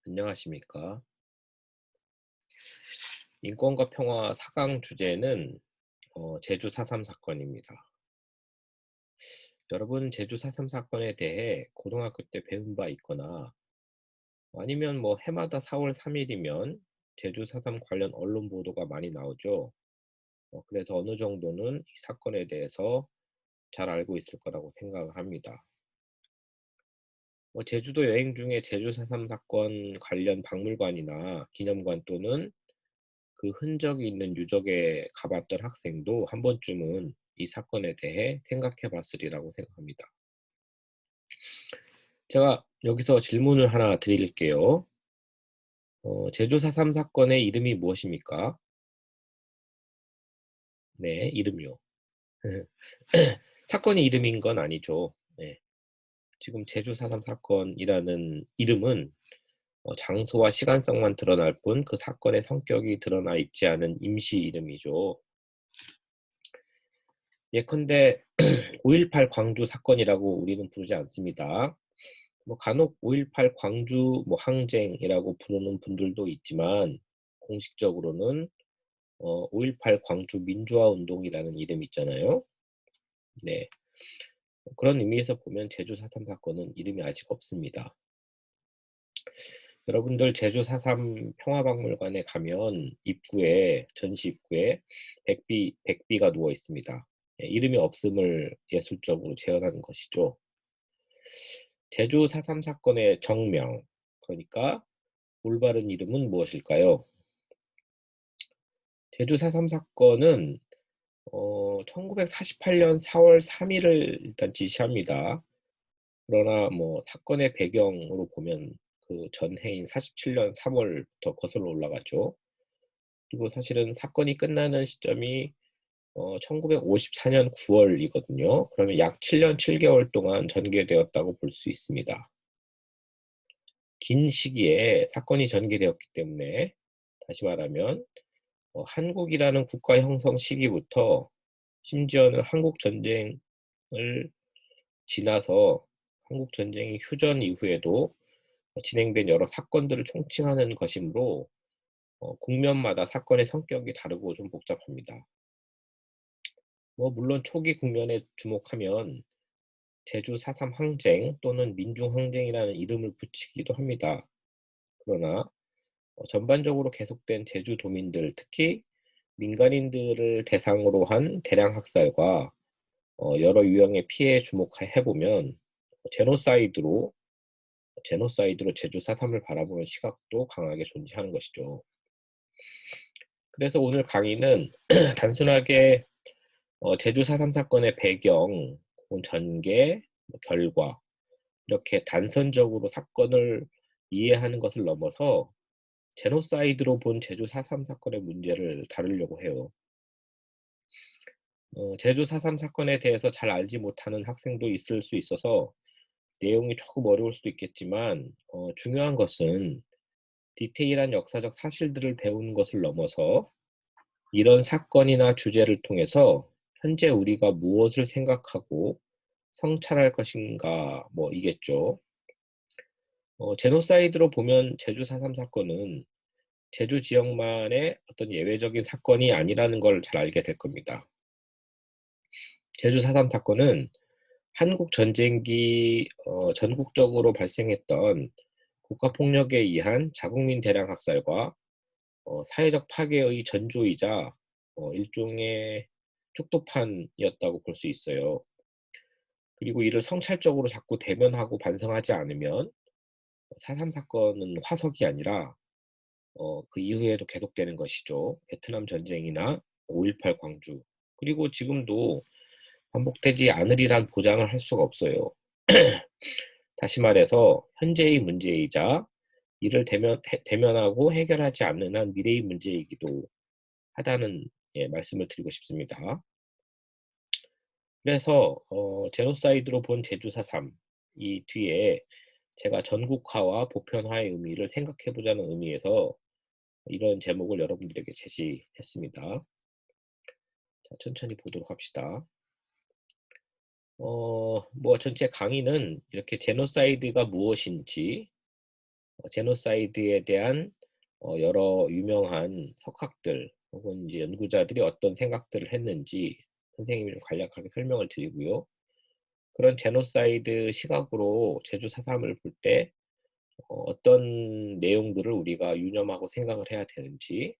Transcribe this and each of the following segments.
안녕하십니까. 인권과 평화 4강 주제는 제주 4.3 사건입니다. 여러분 제주 4.3 사건에 대해 고등학교 때 배운 바 있거나 아니면 뭐 해마다 4월 3일이면 제주 4.3 관련 언론 보도가 많이 나오죠. 그래서 어느 정도는 이 사건에 대해서 잘 알고 있을 거라고 생각을 합니다. 제주도 여행 중에 제주 4.3 사건 관련 박물관이나 기념관 또는 그 흔적이 있는 유적에 가봤던 학생도 한 번쯤은 이 사건에 대해 생각해 봤으리라고 생각합니다. 제가 여기서 질문을 하나 드릴게요. 제주 4.3 사건의 이름이 무엇입니까? 네, 이름이요. 사건이 이름인 건 아니죠. 네. 지금 제주 4.3 사건이라는 이름은 장소와 시간성만 드러날 뿐 그 사건의 성격이 드러나 있지 않은 임시 이름이죠. 예컨대 5.18 광주 사건이라고 우리는 부르지 않습니다. 뭐 간혹 5.18 광주 뭐 항쟁이라고 부르는 분들도 있지만 공식적으로는 5.18 광주 민주화 운동이라는 이름이 있잖아요. 네. 그런 의미에서 보면 제주 4.3 사건은 이름이 아직 없습니다. 여러분들 제주 4.3 평화박물관에 가면 입구에 전시 입구에 백비가 누워 있습니다. 예, 이름이 없음을 예술적으로 재현하는 것이죠. 제주 4.3 사건의 정명, 그러니까 올바른 이름은 무엇일까요? 제주 4.3 사건은 1948년 4월 3일을 일단 지시합니다. 그러나 뭐 사건의 배경으로 보면 그 전해인 47년 3월부터 거슬러 올라가죠. 그리고 사실은 사건이 끝나는 시점이 1954년 9월이거든요. 그러면 약 7년 7개월 동안 전개되었다고 볼 수 있습니다. 긴 시기에 사건이 전개되었기 때문에 다시 말하면 한국이라는 국가 형성 시기부터 심지어는 한국 전쟁을 지나서 한국 전쟁이 휴전 이후에도 진행된 여러 사건들을 총칭하는 것이므로 국면마다 사건의 성격이 다르고 좀 복잡합니다. 뭐 물론 초기 국면에 주목하면 제주 4.3 항쟁 또는 민중항쟁이라는 이름을 붙이기도 합니다. 그러나 전반적으로 계속된 제주도민들, 특히 민간인들을 대상으로 한 대량 학살과 여러 유형의 피해에 주목해 보면 제노사이드로 제주 4.3을 바라보는 시각도 강하게 존재하는 것이죠. 그래서 오늘 강의는 단순하게 제주 4.3 사건의 배경, 혹은 전개, 뭐 결과 이렇게 단선적으로 사건을 이해하는 것을 넘어서 제노사이드로 본 제주 4.3 사건의 문제를 다루려고 해요. 제주 4.3 사건에 대해서 잘 알지 못하는 학생도 있을 수 있어서 내용이 조금 어려울 수도 있겠지만 중요한 것은 디테일한 역사적 사실들을 배우는 것을 넘어서 이런 사건이나 주제를 통해서 현재 우리가 무엇을 생각하고 성찰할 것인가 뭐 이겠죠. 제노사이드로 보면 제주 4.3 사건은 제주 지역만의 어떤 예외적인 사건이 아니라는 걸 잘 알게 될 겁니다. 제주 4.3 사건은 한국 전쟁기 전국적으로 발생했던 국가폭력에 의한 자국민 대량 학살과 사회적 파괴의 전조이자 일종의 축도판이었다고 볼 수 있어요. 그리고 이를 성찰적으로 자꾸 대면하고 반성하지 않으면 4.3 사건은 화석이 아니라 그 이후에도 계속되는 것이죠. 베트남 전쟁이나 5.18 광주 그리고 지금도 반복되지 않으리란 보장을 할 수가 없어요. 다시 말해서 현재의 문제이자 이를 대면하고 해결하지 않는 한 미래의 문제이기도 하다는 예, 말씀을 드리고 싶습니다. 그래서 제노사이드로 본 제주 4.3 이 뒤에 제가 전국화와 보편화의 의미를 생각해 보자는 의미에서 이런 제목을 여러분들에게 제시했습니다. 자, 천천히 보도록 합시다. 뭐 전체 강의는 이렇게 제노사이드가 무엇인지 제노사이드에 대한 여러 유명한 석학들 혹은 이제 연구자들이 어떤 생각들을 했는지 선생님이 좀 간략하게 설명을 드리고요. 그런 제노사이드 시각으로 제주 4.3을 볼 때 어떤 내용들을 우리가 유념하고 생각을 해야 되는지,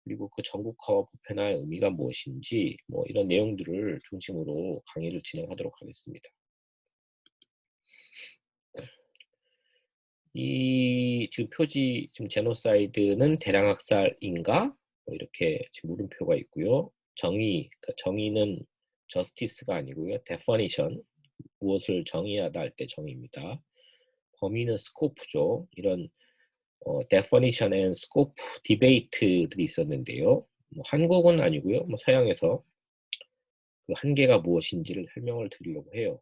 그리고 그 전국화와 보편화의 의미가 무엇인지, 뭐 이런 내용들을 중심으로 강의를 진행하도록 하겠습니다. 이 지금 표지, 지금 제노사이드는 대량학살인가? 뭐 이렇게 지금 물음표가 있고요. 정의, 그러니까 정의는 저스티스가 아니고요. definition, 무엇을 정의하다 할 때 정의입니다. 범위는 스코프죠. 이런 definition and scope 디베이트들이 있었는데요. 뭐 한국은 아니고요. 뭐 서양에서 그 한계가 무엇인지를 설명을 드리려고 해요.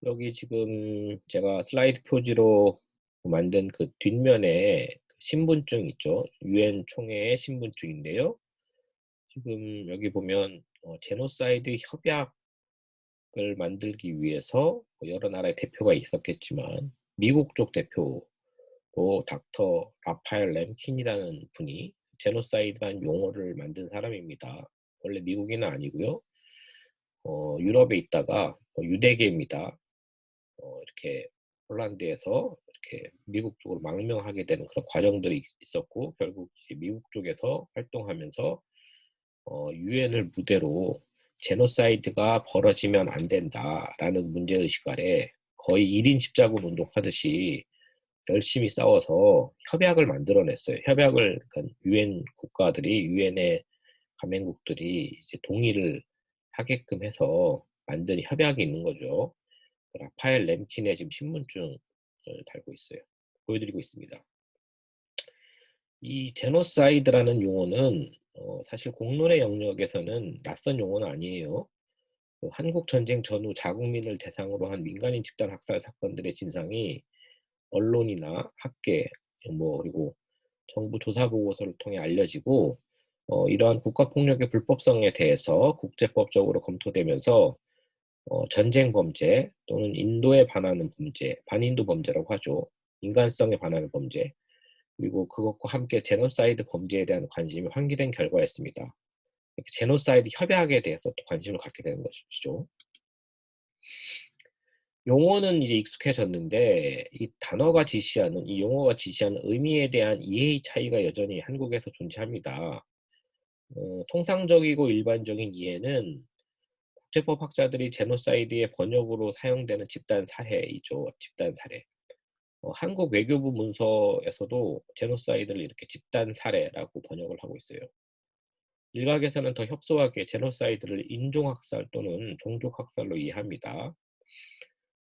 여기 지금 제가 슬라이드 표지로 만든 그 뒷면에 그 신분증 있죠. 유엔 총회의 신분증인데요. 지금 여기 보면 제노사이드 협약을 만들기 위해서 여러 나라의 대표가 있었겠지만 미국 쪽 대표로 닥터 라파엘 램킨이라는 분이 제노사이드라는 용어를 만든 사람입니다. 원래 미국인은 아니고요. 유럽에 있다가 유대계입니다. 이렇게 폴란드에서 이렇게 미국 쪽으로 망명하게 되는 그런 과정들이 있었고, 결국 미국 쪽에서 활동하면서 유엔을 무대로 제노사이드가 벌어지면 안 된다라는 문제의식 아래 거의 1인 십자군 운동하듯이 열심히 싸워서 협약을 만들어냈어요. 협약을, 그러니까 유엔 국가들이, 유엔의 가맹국들이 이제 동의를 하게끔 해서 만든 협약이 있는 거죠. 라파엘 램킨의 지금 신분증을 달고 있어요. 보여드리고 있습니다. 이 제노사이드라는 용어는 사실 공론의 영역에서는 낯선 용어는 아니에요. 한국 전쟁 전후 자국민을 대상으로 한 민간인 집단 학살 사건들의 진상이 언론이나 학계, 뭐 그리고 정부 조사 보고서를 통해 알려지고, 이러한 국가폭력의 불법성에 대해서 국제법적으로 검토되면서 전쟁 범죄 또는 인도에 반하는 범죄, 반인도 범죄라고 하죠. 인간성에 반하는 범죄, 그리고 그것과 함께 제노사이드 범죄에 대한 관심이 환기된 결과였습니다. 이렇게 제노사이드 협약에 대해서 또 관심을 갖게 되는 것이죠. 용어는 이제 익숙해졌는데 이 단어가 지시하는, 이 용어가 지시하는 의미에 대한 이해의 차이가 여전히 한국에서 존재합니다. 통상적이고 일반적인 이해는 국제법 학자들이 제노사이드의 번역으로 사용되는 집단 살해이죠. 집단 살해. 한국 외교부 문서에서도 제노사이드를 이렇게 집단 살해라고 번역을 하고 있어요. 일각에서는 더 협소하게 제노사이드를 인종학살 또는 종족학살로 이해합니다.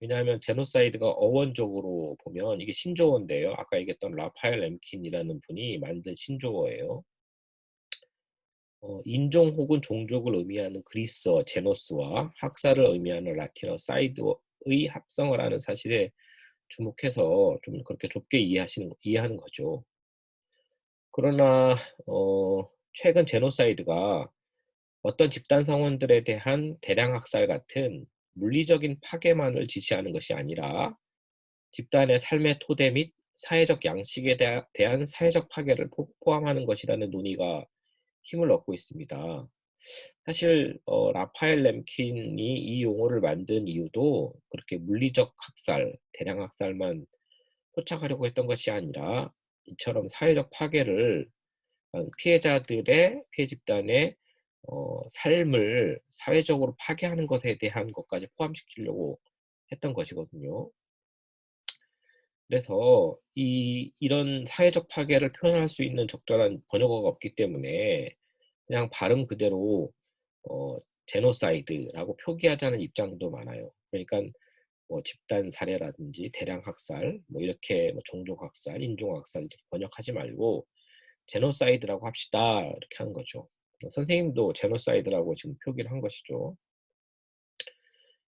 왜냐하면 제노사이드가 어원적으로 보면 이게 신조어인데요. 아까 얘기했던 라파엘 램킨이라는 분이 만든 신조어예요. 인종 혹은 종족을 의미하는 그리스어 제노스와 학살을 의미하는 라틴어 사이드의 합성을 하는 사실에 주목해서 좀 그렇게 좁게 이해하는 거죠. 그러나 최근 제노사이드가 어떤 집단 성원들에 대한 대량 학살 같은 물리적인 파괴만을 지시하는 것이 아니라 집단의 삶의 토대 및 사회적 양식에 대한 사회적 파괴를 포함하는 것이라는 논의가 힘을 얻고 있습니다. 사실 라파엘 램킨이 이 용어를 만든 이유도 그렇게 물리적 학살, 대량 학살만 포착하려고 했던 것이 아니라 이처럼 사회적 파괴를 피해 집단의 삶을 사회적으로 파괴하는 것에 대한 것까지 포함시키려고 했던 것이거든요. 그래서 이런 사회적 파괴를 표현할 수 있는 적절한 번역어가 없기 때문에 그냥 발음 그대로 어, 제노사이드라고 표기하자는 입장도 많아요. 그러니까 뭐 집단 살해라든지 대량 학살, 뭐 이렇게 뭐 종족 학살, 인종 학살 이렇게 번역하지 말고 제노사이드라고 합시다 이렇게 하는 거죠. 선생님도 제노사이드라고 지금 표기를 한 것이죠.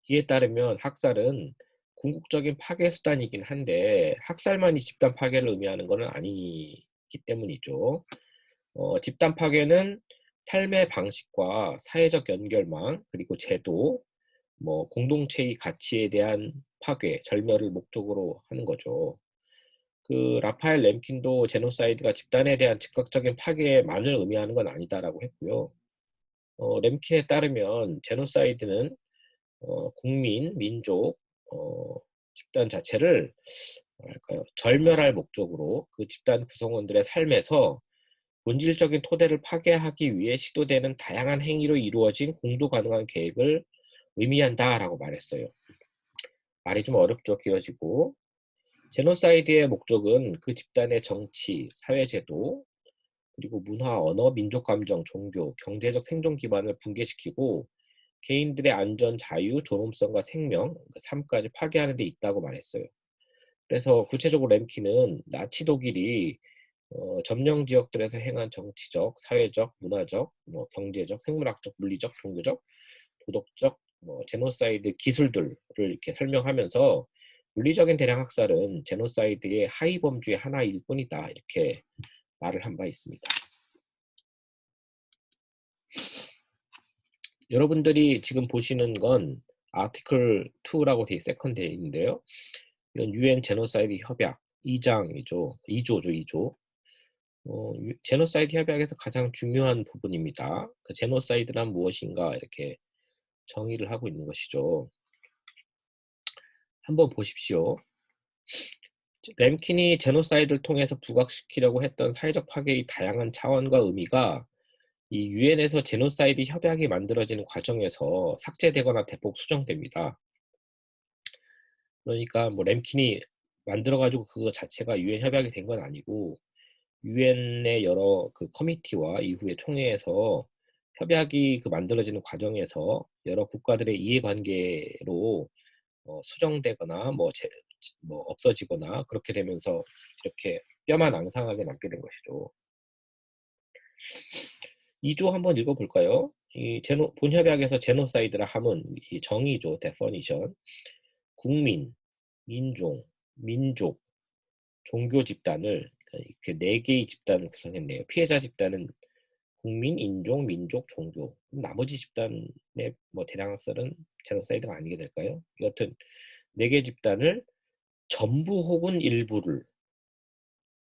이에 따르면 학살은 궁극적인 파괴 수단이긴 한데 학살만이 집단 파괴를 의미하는 것은 아니기 때문이죠. 집단 파괴는 삶의 방식과 사회적 연결망 그리고 제도, 뭐 공동체의 가치에 대한 파괴, 절멸을 목적으로 하는 거죠. 라파엘 램킨도 제노사이드가 집단에 대한 즉각적인 파괴만을 의미하는 건 아니다라고 했고요. 램킨에 따르면 제노사이드는 국민, 민족, 어, 집단 자체를 뭐랄까요, 절멸할 목적으로 그 집단 구성원들의 삶에서 본질적인 토대를 파괴하기 위해 시도되는 다양한 행위로 이루어진 공도 가능한 계획을 의미한다라고 말했어요. 말이 좀 어렵죠, 길어지고. 제노사이드의 목적은 그 집단의 정치, 사회제도, 그리고 문화, 언어, 민족 감정, 종교, 경제적 생존 기반을 붕괴시키고 개인들의 안전, 자유, 존엄성과 생명, 그 삶까지 파괴하는 데 있다고 말했어요. 그래서 구체적으로 램키는 나치 독일이 점령 지역들에서 행한 정치적, 사회적, 문화적, 뭐 경제적, 생물학적, 물리적, 종교적, 도덕적, 뭐 제노사이드 기술들을 이렇게 설명하면서 물리적인 대량 학살은 제노사이드의 하위 범주의 하나일 뿐이다 이렇게 말을 한 바 있습니다. 여러분들이 지금 보시는 건 아티클 2라고 세컨드에 있는데요. 이건 UN 제노사이드 협약 2장이죠. 2조죠, 2조. 제노사이드 협약에서 가장 중요한 부분입니다. 그 제노사이드란 무엇인가 이렇게 정의를 하고 있는 것이죠. 한번 보십시오. 램킨이 제노사이드를 통해서 부각시키려고 했던 사회적 파괴의 다양한 차원과 의미가 이 유엔에서 제노사이드 협약이 만들어지는 과정에서 삭제되거나 대폭 수정됩니다. 그러니까 뭐 램킨이 만들어가지고 그거 자체가 유엔 협약이 된 건 아니고 유엔의 여러 그 커미티와 이후에 총회에서 협약이 그 만들어지는 과정에서 여러 국가들의 이해관계로 수정되거나 뭐 없어지거나 그렇게 되면서 이렇게 뼈만 앙상하게 남게 된 것이죠. 2조 한번 읽어볼까요? 본협약에서 제노사이드라 함은 이 정의죠. definition. 국민, 인종, 민족, 종교 집단을 이렇게 4개의 집단을 구성했네요. 피해자 집단은 국민, 인종, 민족, 종교. 나머지 집단의 뭐 대량학살은 제노사이드가 아니게 될까요? 여튼 4개 집단을 전부 혹은 일부를,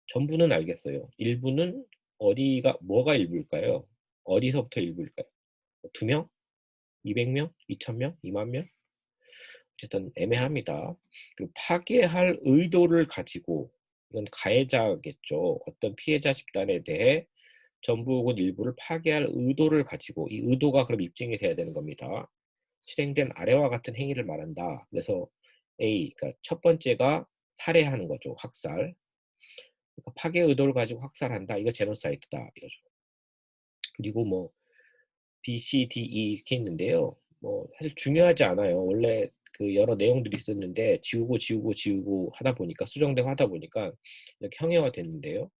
전부는 알겠어요. 일부는 뭐가 일부일까요? 어디서부터 일부일까요? 2명? 200명? 2000명? 2만 명? 어쨌든 애매합니다. 그리고 파괴할 의도를 가지고, 이건 가해자겠죠. 어떤 피해자 집단에 대해 전부 혹은 일부를 파괴할 의도를 가지고, 이 의도가 그럼 입증이 돼야 되는 겁니다. 실행된 아래와 같은 행위를 말한다. 그래서 A, 그러니까 첫 번째가 살해하는 거죠. 학살. 그러니까 파괴 의도를 가지고 학살한다. 이거 제노사이드다. 이거죠. 그리고 뭐 B, C, D, E 이렇게 있는데요. 뭐 사실 중요하지 않아요. 원래 그 여러 내용들이 있었는데 지우고 하다 보니까 수정되고 하다 보니까 이렇게 형해화 됐는데요.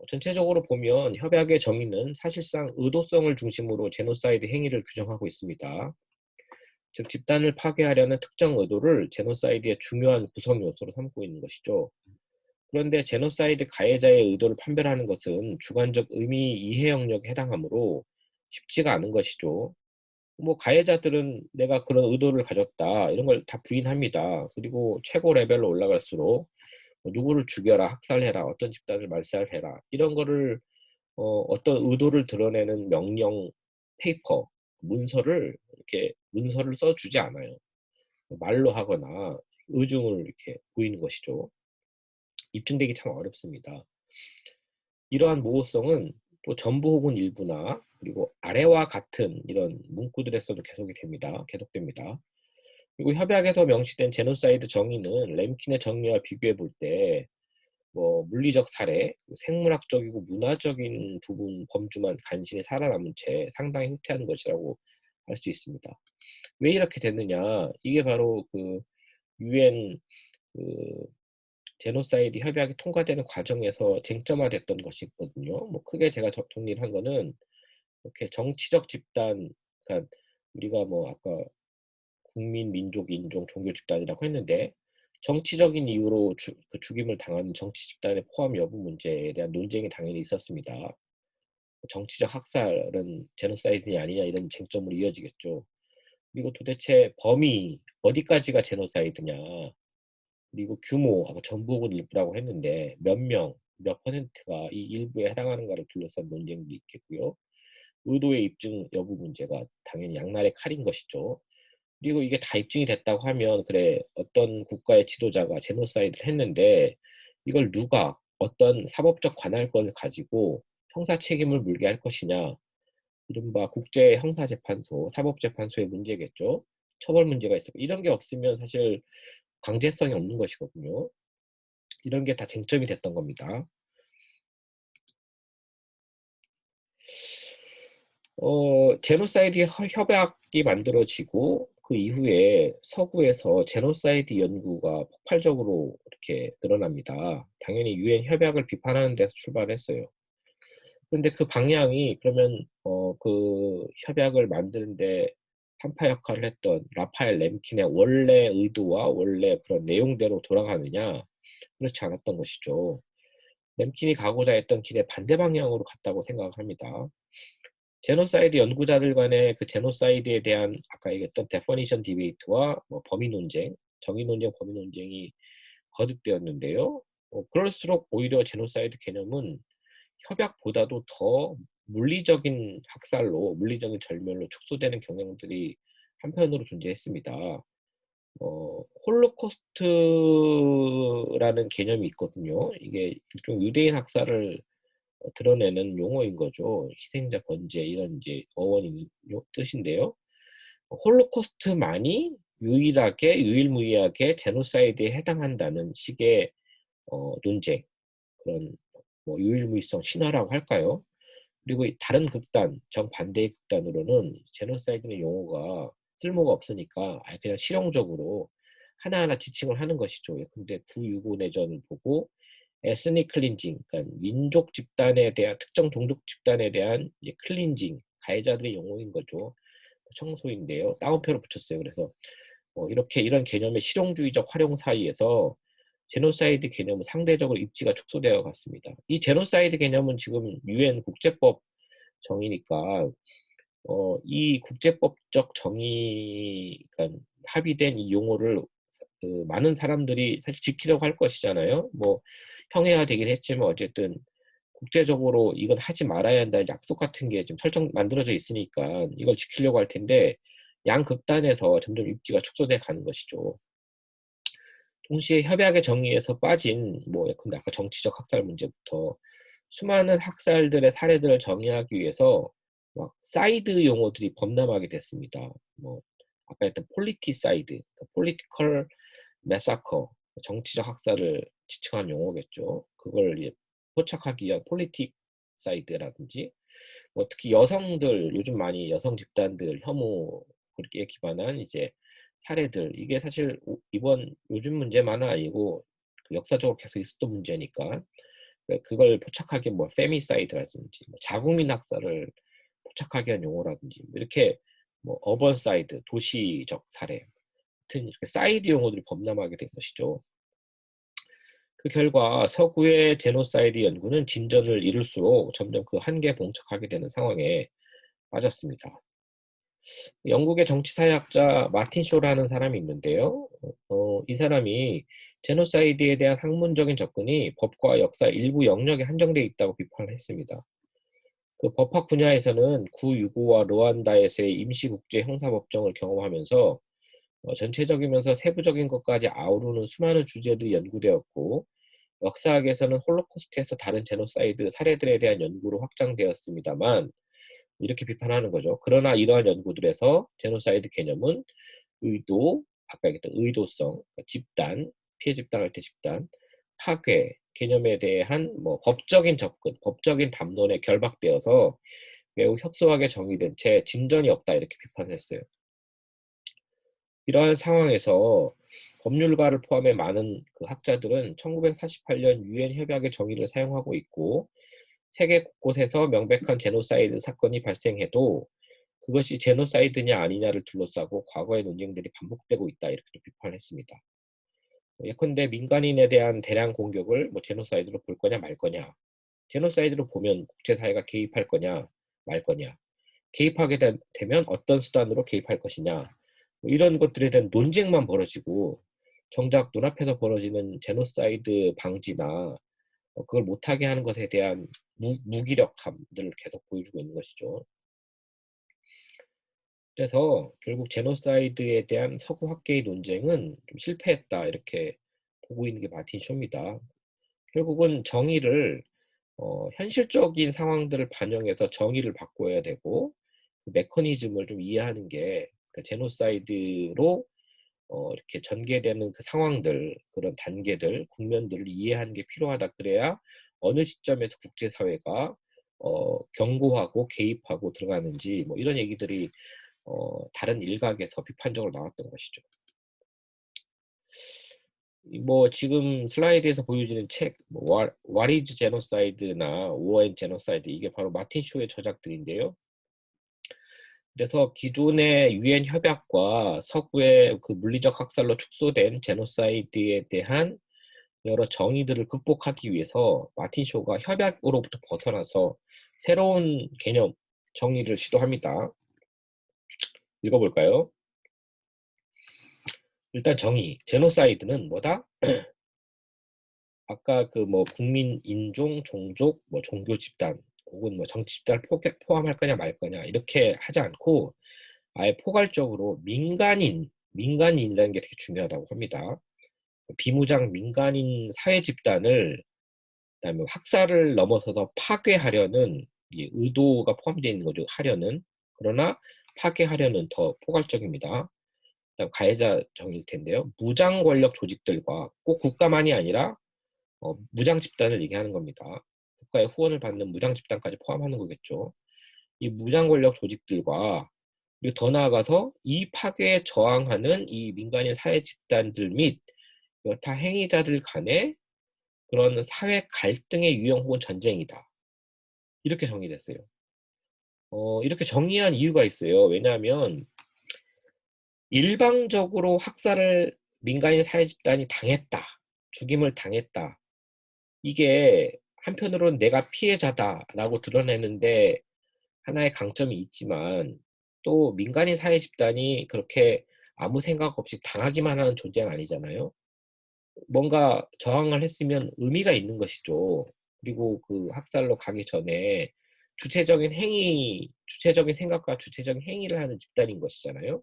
전체적으로 보면 협약의 정의는 사실상 의도성을 중심으로 제노사이드 행위를 규정하고 있습니다. 즉 집단을 파괴하려는 특정 의도를 제노사이드의 중요한 구성 요소로 삼고 있는 것이죠. 그런데 제노사이드 가해자의 의도를 판별하는 것은 주관적 의미 이해 영역에 해당하므로 쉽지가 않은 것이죠. 뭐 가해자들은 내가 그런 의도를 가졌다 이런 걸 다 부인합니다. 그리고 최고 레벨로 올라갈수록 뭐 누구를 죽여라, 학살해라, 어떤 집단을 말살해라 이런 거를 어떤 의도를 드러내는 명령 페이퍼 문서를 써주지 않아요. 말로 하거나 의중을 이렇게 보이는 것이죠. 입증되기 참 어렵습니다. 이러한 모호성은 또 전부 혹은 일부나 그리고 아래와 같은 이런 문구들에서도 계속됩니다. 그리고 협약에서 명시된 제노사이드 정의는 램킨의 정의와 비교해 볼 때 뭐 물리적 살해, 생물학적이고 문화적인 부분 범주만 간신히 살아남은 채 상당히 후퇴한 것이라고 할 수 있습니다. 왜 이렇게 됐느냐? 이게 바로 그 유엔 그 제노사이드 협약이 통과되는 과정에서 쟁점화됐던 것이거든요. 뭐 크게 제가 정리를 한 거는 이렇게 정치적 집단, 그러니까 우리가 뭐 아까 국민, 민족, 인종, 종교 집단이라고 했는데 정치적인 이유로 죽임을 당하는 정치 집단의 포함 여부 문제에 대한 논쟁이 당연히 있었습니다. 정치적 학살은 제노사이드냐 아니냐 이런 쟁점으로 이어지겠죠. 그리고 도대체 범위 어디까지가 제노사이드냐 그리고 규모, 아까 전부 일부라고 했는데 몇 명, 몇 퍼센트가 이 일부에 해당하는가를 둘러싼 논쟁도 있겠고요. 의도의 입증 여부 문제가 당연히 양날의 칼인 것이죠. 그리고 이게 다 입증이 됐다고 하면 그래 어떤 국가의 지도자가 제노사이드를 했는데 이걸 누가 어떤 사법적 관할권을 가지고 형사 책임을 물게 할 것이냐, 이른바 국제 형사재판소, 사법재판소의 문제겠죠. 처벌 문제가 있어. 이런 게 없으면 사실 강제성이 없는 것이거든요. 이런 게 다 쟁점이 됐던 겁니다. 제노사이드 협약이 만들어지고 그 이후에 서구에서 제노사이드 연구가 폭발적으로 이렇게 늘어납니다. 당연히 유엔 협약을 비판하는 데서 출발했어요. 그런데 그 방향이 그러면 그 협약을 만드는데 한파 역할을 했던 라파엘 램킨의 원래 의도와 원래 그런 내용대로 돌아가느냐? 그렇지 않았던 것이죠. 램킨이 가고자 했던 길의 반대 방향으로 갔다고 생각을 합니다. 제노사이드 연구자들 간의 그 제노사이드에 대한 아까 얘기했던 데퍼니션 디베이트와 뭐 범위 논쟁, 정의 논쟁, 범위 논쟁이 거듭되었는데요. 그럴수록 오히려 제노사이드 개념은 협약보다도 더 물리적인 학살로, 물리적인 절멸로 축소되는 경향들이 한편으로 존재했습니다. 홀로코스트라는 개념이 있거든요. 이게 일종 유대인 학살을 드러내는 용어인 거죠. 희생자 번제 이런 이제 어원인 뜻인데요. 홀로코스트만이 유일하게 유일무이하게 제노사이드에 해당한다는 식의 논쟁, 그런 뭐 유일무이성 신화라고 할까요? 그리고 다른 극단, 정반대의 극단으로는 제노사이드는 용어가 쓸모가 없으니까 아예 그냥 실용적으로 하나하나 지칭을 하는 것이죠. 근데 구6.5 내전을 보고 에스닉 클린징, 그러니까 민족 집단에 대한 특정 종족 집단에 대한 이제 클린징, 가해자들의 용어인 거죠. 청소인데요. 따옴표로 붙였어요. 그래서 이렇게 이런 개념의 실용주의적 활용 사이에서 제노사이드 개념은 상대적으로 입지가 축소되어 갔습니다. 이 제노사이드 개념은 지금 유엔 국제법 정의니까 이 국제법적 정의, 그러니까 합의된 이 용어를 그 많은 사람들이 사실 지키려고 할 것이잖아요. 뭐 형해가 되긴 했지만 어쨌든 국제적으로 이건 하지 말아야 한다는 약속 같은 게 지금 설정 만들어져 있으니까 이걸 지키려고 할 텐데 양극단에서 점점 입지가 축소돼 가는 것이죠. 동시에 협약의 정의에서 빠진 뭐 근데 아까 정치적 학살 문제부터 수많은 학살들의 사례들을 정의하기 위해서 막 사이드 용어들이 범람하게 됐습니다. 뭐 아까 했던 폴리티사이드, 그러니까 폴리티컬 매사커, 정치적 학살을 지칭한 용어겠죠. 그걸 이제 포착하기 위한 폴리틱 사이드라든지 뭐 특히 여성들 요즘 많이 여성 집단들 혐오에 기반한 이제 사례들, 이게 사실 이번 요즘 문제만은 아니고 그 역사적으로 계속 있었던 문제니까 그걸 포착하기 뭐 페미사이드라든지 뭐 자국민 학살을 포착하기 위한 용어라든지 뭐 이렇게 뭐 어번 사이드 도시적 사례 같은 이렇게 사이드 용어들이 범람하게 된 것이죠. 그 결과 서구의 제노사이드 연구는 진전을 이룰수록 점점 그 한계에 봉착하게 되는 상황에 빠졌습니다. 영국의 정치사회학자 마틴 쇼라는 사람이 있는데요. 이 사람이 제노사이드에 대한 학문적인 접근이 법과 역사 일부 영역에 한정되어 있다고 비판을 했습니다. 그 법학 분야에서는 구6.5와 르완다에서의 임시국제 형사법정을 경험하면서 전체적이면서 세부적인 것까지 아우르는 수많은 주제들이 연구되었고 역사학에서는 홀로코스트에서 다른 제노사이드 사례들에 대한 연구로 확장되었습니다만 이렇게 비판하는 거죠. 그러나 이러한 연구들에서 제노사이드 개념은 의도, 아까 얘기했던 의도성, 그러니까 집단, 피해 집단할 때 집단, 파괴 개념에 대한 뭐 법적인 접근, 법적인 담론에 결박되어서 매우 협소하게 정의된 채 진전이 없다 이렇게 비판했어요. 이러한 상황에서 법률가를 포함해 많은 그 학자들은 1948년 유엔 협약의 정의를 사용하고 있고 세계 곳곳에서 명백한 제노사이드 사건이 발생해도 그것이 제노사이드냐 아니냐를 둘러싸고 과거의 논쟁들이 반복되고 있다 이렇게 비판했습니다. 예컨대 민간인에 대한 대량 공격을 뭐 제노사이드로 볼 거냐 말 거냐, 제노사이드로 보면 국제사회가 개입할 거냐 말 거냐, 개입하게 되면 어떤 수단으로 개입할 것이냐, 뭐 이런 것들에 대한 논쟁만 벌어지고 정작 눈앞에서 벌어지는 제노사이드 방지나 그걸 못하게 하는 것에 대한 무기력함들을 계속 보여주고 있는 것이죠. 그래서 결국 제노사이드에 대한 서구 학계의 논쟁은 좀 실패했다 이렇게 보고 있는 게 마틴 쇼입니다. 결국은 정의를 현실적인 상황들을 반영해서 정의를 바꿔야 되고 그 메커니즘을 좀 이해하는 게 그 제노사이드로 이렇게 전개되는 그 상황들, 그런 단계들, 국면들을 이해하는 게 필요하다. 그래야 어느 시점에서 국제사회가 경고하고 개입하고 들어가는지 뭐 이런 얘기들이 다른 일각에서 비판적으로 나왔던 것이죠. 뭐 지금 슬라이드에서 보여지는 책 What is Genocide나 War and Genocide 이게 바로 마틴 쇼의 저작들인데요. 그래서 기존의 유엔 협약과 서구의 그 물리적 학살로 축소된 제노사이드에 대한 여러 정의들을 극복하기 위해서 마틴 쇼가 협약으로부터 벗어나서 새로운 개념 정의를 시도합니다. 읽어볼까요? 일단 정의. 제노사이드는 뭐다? 아까 그 뭐 국민, 인종, 종족, 뭐 종교 집단 혹은 뭐 정치 집단을 포함할 거냐 말 거냐 이렇게 하지 않고 아예 포괄적으로 민간인이라는 게 되게 중요하다고 합니다. 비무장 민간인 사회 집단을 그다음에 학살을 넘어서서 파괴하려는 이 의도가 포함되어 있는 거죠. 하려는. 그러나 파괴하려는 더 포괄적입니다. 그다음 가해자 정의일 텐데요. 무장 권력 조직들과 꼭 국가만이 아니라 무장 집단을 얘기하는 겁니다. 국가의 후원을 받는 무장 집단까지 포함하는 거겠죠. 이 무장 권력 조직들과 그리고 더 나아가서 이 파괴에 저항하는 이 민간인 사회 집단들 및 여타 행위자들 간의 그런 사회 갈등의 유형 혹은 전쟁이다. 이렇게 정의됐어요. 이렇게 정의한 이유가 있어요. 왜냐하면 일방적으로 학살을 민간인 사회 집단이 당했다. 죽임을 당했다. 이게 한편으로는 내가 피해자다라고 드러내는데 하나의 강점이 있지만 또 민간인 사회 집단이 그렇게 아무 생각 없이 당하기만 하는 존재는 아니잖아요. 뭔가 저항을 했으면 의미가 있는 것이죠. 그리고 그 학살로 가기 전에 주체적인 생각과 주체적인 행위를 하는 집단인 것이잖아요.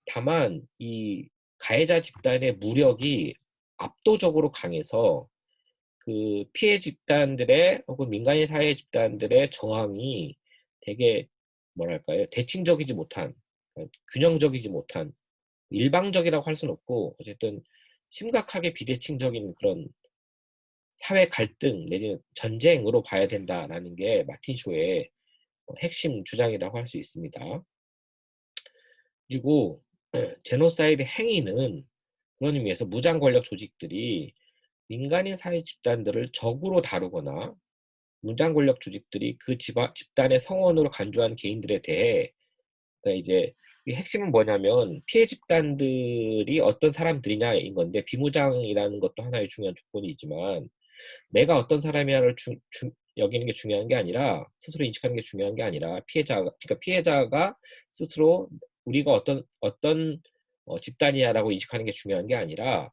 다만 이 가해자 집단의 무력이 압도적으로 강해서 그 피해 집단들의 혹은 민간인 사회 집단들의 저항이 되게 뭐랄까요? 대칭적이지 못한, 균형적이지 못한, 일방적이라고 할 수는 없고 어쨌든 심각하게 비대칭적인 그런 사회 갈등 내지는 전쟁으로 봐야 된다라는 게 마틴 쇼의 핵심 주장이라고 할 수 있습니다. 그리고 제노사이드 행위는 그런 의미에서 무장 권력 조직들이 민간인 사회 집단들을 적으로 다루거나 무장 권력 조직들이 그 집단의 성원으로 간주한 개인들에 대해 그러니까 이제 이 핵심은 뭐냐면 피해 집단들이 어떤 사람들이냐인 건데 비무장이라는 것도 하나의 중요한 조건이지만 내가 어떤 사람이냐를 여기는 게 중요한 게 아니라 스스로 인식하는 게 중요한 게 아니라 피해자가 스스로 우리가 어떤 집단이야라고 인식하는 게 중요한 게 아니라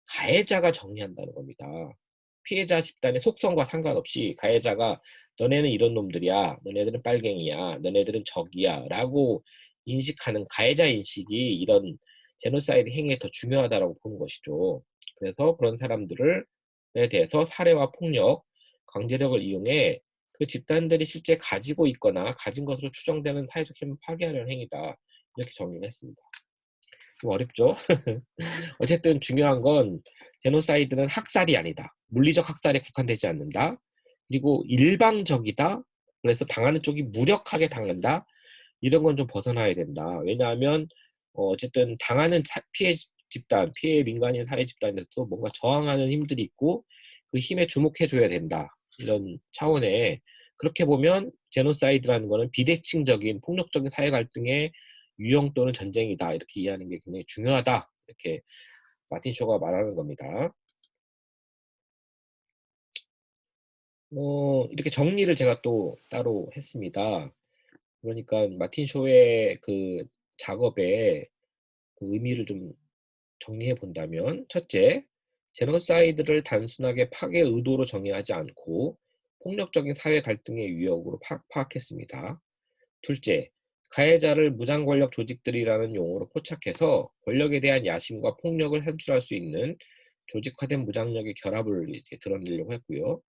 가해자가 정리한다는 겁니다. 피해자 집단의 속성과 상관없이 가해자가 너네는 이런 놈들이야, 너네들은 빨갱이야, 너네들은 적이야 라고 인식하는 가해자 인식이 이런 제노사이드 행위에 더 중요하다고 보는 것이죠. 그래서 그런 사람들에 대해서 살해와 폭력, 강제력을 이용해 그 집단들이 실제 가지고 있거나 가진 것으로 추정되는 사회적 힘을 파괴하려는 행위다. 이렇게 정리를 했습니다. 좀 어렵죠? 어쨌든 중요한 건 제노사이드는 학살이 아니다. 물리적 학살에 국한되지 않는다. 그리고 일방적이다. 그래서 당하는 쪽이 무력하게 당한다. 이런 건 좀 벗어나야 된다. 왜냐하면 어쨌든 당하는 피해 집단, 피해 민간인 사회 집단에서도 뭔가 저항하는 힘들이 있고 그 힘에 주목해줘야 된다. 이런 차원에 그렇게 보면 제노사이드라는 거는 비대칭적인 폭력적인 사회 갈등의 유형 또는 전쟁이다. 이렇게 이해하는 게 굉장히 중요하다. 이렇게 마틴 쇼가 말하는 겁니다. 이렇게 정리를 제가 또 따로 했습니다. 그러니까 마틴 쇼의 그 작업에 그 의미를 좀 정리해 본다면, 첫째, 제노사이드를 단순하게 파괴 의도로 정의하지 않고 폭력적인 사회 갈등의 유역으로 파악했습니다. 둘째, 가해자를 무장 권력 조직들이라는 용어로 포착해서 권력에 대한 야심과 폭력을 산출할 수 있는 조직화된 무장력의 결합을 이제 드러내려고 했고요.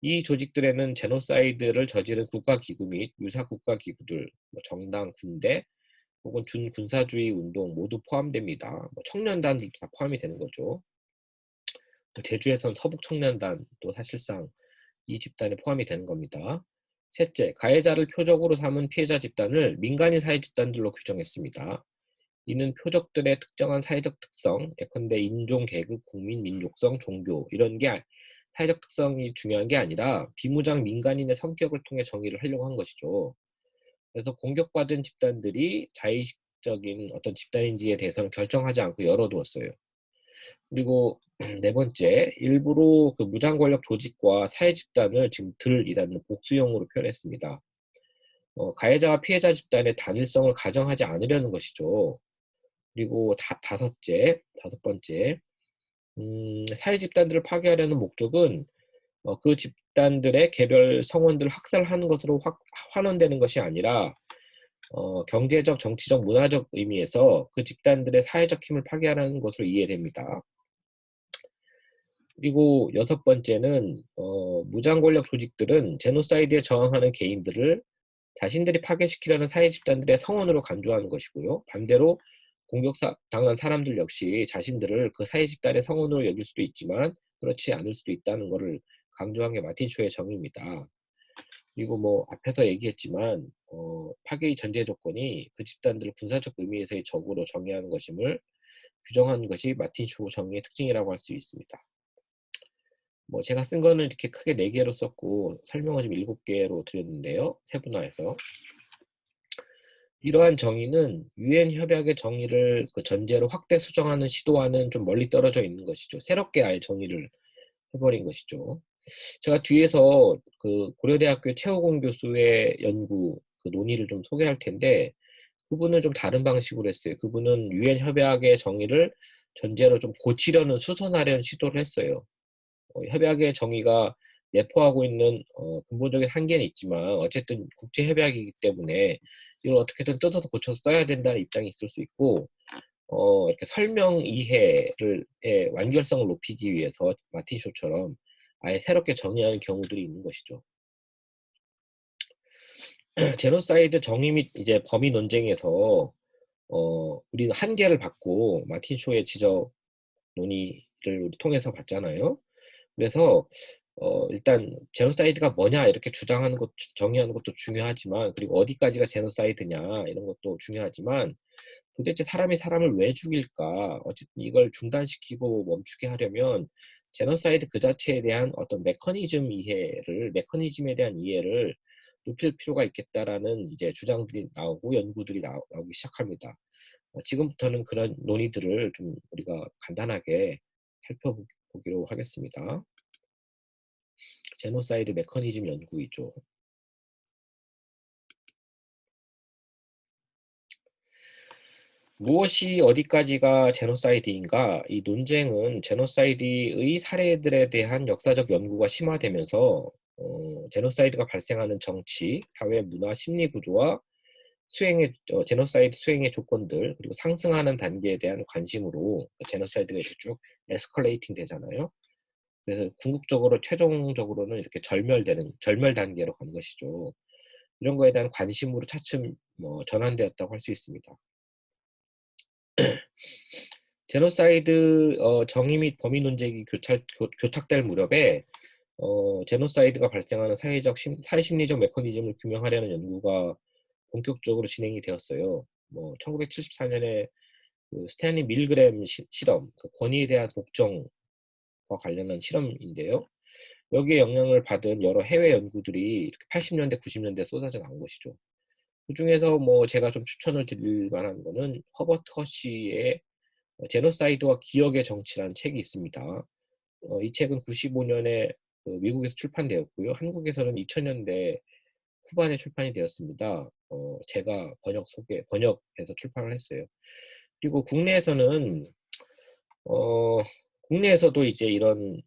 이 조직들에는 제노사이드를 저지른 국가기구 및 유사 국가기구들, 정당, 군대, 혹은 준군사주의 운동 모두 포함됩니다. 청년단들도 다 포함이 되는 거죠. 제주에선 서북청년단도 사실상 이 집단에 포함이 되는 겁니다. 셋째, 가해자를 표적으로 삼은 피해자 집단을 민간인 사회 집단들로 규정했습니다. 이는 표적들의 특정한 사회적 특성, 예컨대 인종, 계급, 국민, 민족성, 종교 이런 게 사회적 특성이 중요한 게 아니라 비무장 민간인의 성격을 통해 정의를 하려고 한 것이죠. 그래서 공격받은 집단들이 자의식적인 어떤 집단인지에 대해서는 결정하지 않고 열어두었어요. 그리고 네 번째, 일부러 그 무장 권력 조직과 사회 집단을 지금 들이라는 복수형으로 표현했습니다. 가해자와 피해자 집단의 단일성을 가정하지 않으려는 것이죠. 그리고 다섯 번째, 사회 집단들을 파괴하려는 목적은 그 집단들의 개별 성원들을 학살하는 것으로 환원되는 것이 아니라 경제적, 정치적, 문화적 의미에서 그 집단들의 사회적 힘을 파괴하는 것으로 이해됩니다. 그리고 여섯 번째는 무장 권력 조직들은 제노사이드에 저항하는 개인들을 자신들이 파괴시키려는 사회 집단들의 성원으로 간주하는 것이고요. 반대로 공격당한 사람들 역시 자신들을 그 사회 집단의 성원으로 여길 수도 있지만 그렇지 않을 수도 있다는 것을 강조한 게 마틴 쇼의 정의입니다. 그리고 뭐 앞에서 얘기했지만 파괴의 전제 조건이 그 집단들을 군사적 의미에서의 적으로 정의하는 것임을 규정한 것이 마틴 쇼 정의의 특징이라고 할 수 있습니다. 뭐 제가 쓴 거는 이렇게 크게 4개로 썼고 설명을 좀 7개로 드렸는데요. 세분화해서. 이러한 정의는 유엔 협약의 정의를 그 전제로 확대 수정하는 시도와는 좀 멀리 떨어져 있는 것이죠. 새롭게 아예 정의를 해버린 것이죠. 제가 뒤에서 그 고려대학교 최호공 교수의 연구 그 논의를 좀 소개할 텐데 그분은 좀 다른 방식으로 했어요. 그분은 유엔 협약의 정의를 전제로 좀 고치려는 수선하려는 시도를 했어요. 협약의 정의가 내포하고 있는 근본적인 한계는 있지만 어쨌든 국제 협약이기 때문에 이걸 어떻게든 뜯어서 고쳐서 써야 된다는 입장이 있을 수 있고 이렇게 설명 이해를 완결성을 높이기 위해서 마틴 쇼처럼 아예 새롭게 정의하는 경우들이 있는 것이죠. 제노사이드 정의 및 이제 범위 논쟁에서 우리는 한계를 받고 마틴 쇼의 지적 논의를 우리 통해서 봤잖아요. 그래서 일단 제노사이드가 뭐냐 이렇게 주장하는 것 정의하는 것도 중요하지만 그리고 어디까지가 제노사이드냐 이런 것도 중요하지만 도대체 사람이 사람을 왜 죽일까? 어쨌든 이걸 중단시키고 멈추게 하려면 제노사이드 그 자체에 대한 어떤 메커니즘에 대한 이해를 높일 필요가 있겠다라는 이제 주장들이 나오고 연구들이 나오기 시작합니다. 지금부터는 그런 논의들을 좀 우리가 간단하게 살펴보기로 하겠습니다. 제노사이드 메커니즘 연구이죠. 무엇이 어디까지가 제노사이드인가? 이 논쟁은 제노사이드의 사례들에 대한 역사적 연구가 심화되면서 제노사이드가 발생하는 정치, 사회, 문화, 심리 구조와 제노사이드 수행의 조건들 그리고 상승하는 단계에 대한 관심으로 제노사이드가 이렇게 쭉 에스컬레이팅 되잖아요. 그래서 궁극적으로 최종적으로는 이렇게 절멸 단계로 간 것이죠. 이런 거에 대한 관심으로 차츰 전환되었다고 할 수 있습니다. 제노사이드 정의 및 범위 논쟁이 교착될 무렵에 제노사이드가 발생하는 사회심리적 메커니즘을 규명하려는 연구가 본격적으로 진행이 되었어요. 1974년에 그 스탠리 밀그램 실험, 그 권위에 대한 복종과 관련한 실험인데요. 여기에 영향을 받은 여러 해외 연구들이 80년대, 90년대 쏟아져 나온 것이죠. 그 중에서 제가 좀 추천을 드릴 만한 거는 허버트 허시의 제노사이드와 기억의 정치라는 책이 있습니다. 이 책은 95년에 미국에서 출판되었고요. 한국에서는 2000년대 후반에 출판이 되었습니다. 제가 번역해서 출판을 했어요. 그리고 국내에서는 어 국내에서도 이제 이런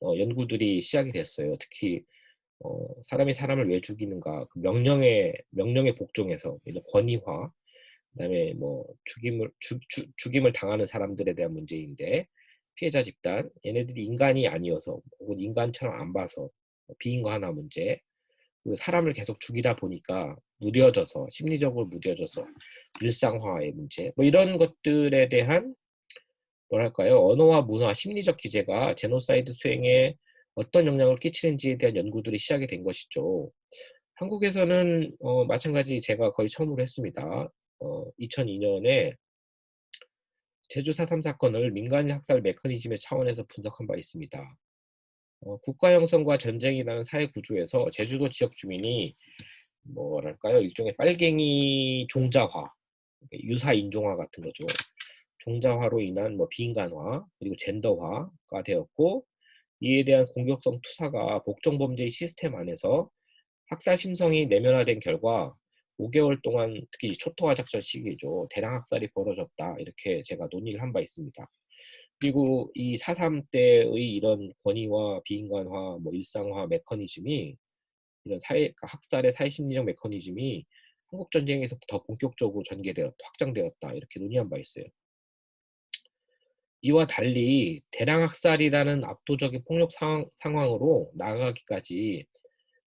연구들이 시작이 됐어요. 특히 사람이 사람을 왜 죽이는가, 그 명령에 복종해서 이런 권위화, 그다음에 뭐 죽임을 당하는 사람들에 대한 문제인데, 피해자 집단, 얘네들이 인간이 아니어서 혹은 인간처럼 안 봐서 비인거 하나 문제, 그리고 사람을 계속 죽이다 보니까 무뎌져서, 심리적으로 무뎌져서 일상화의 문제, 뭐 이런 것들에 대한 뭐랄까요, 언어와 문화, 심리적 기제가 제노사이드 수행에 어떤 영향을 끼치는지에 대한 연구들이 시작이 된 것이죠. 한국에서는 마찬가지 제가 거의 처음으로 했습니다. 2002년에 제주 4.3 사건을 민간 학살 메커니즘의 차원에서 분석한 바 있습니다. 국가 형성과 전쟁이라는 사회 구조에서 제주도 지역 주민이 뭐랄까요, 일종의 빨갱이 종자화, 유사 인종화 같은 거죠. 종자화로 인한 뭐 비인간화 그리고 젠더화가 되었고, 이에 대한 공격성 투사가 복종범죄의 시스템 안에서 학살 심성이 내면화된 결과 5개월 동안, 특히 초토화 작전 시기죠, 대량 학살이 벌어졌다, 이렇게 제가 논의를 한 바 있습니다. 그리고 이 4.3 때의 이런 권위와 비인간화, 뭐 일상화 메커니즘이, 이런 학살의 사회심리적 메커니즘이 한국전쟁에서 더 본격적으로 전개되었다, 확장되었다, 이렇게 논의한 바 있어요. 이와 달리 대량 학살이라는 압도적인 폭력 상황으로 나아가기까지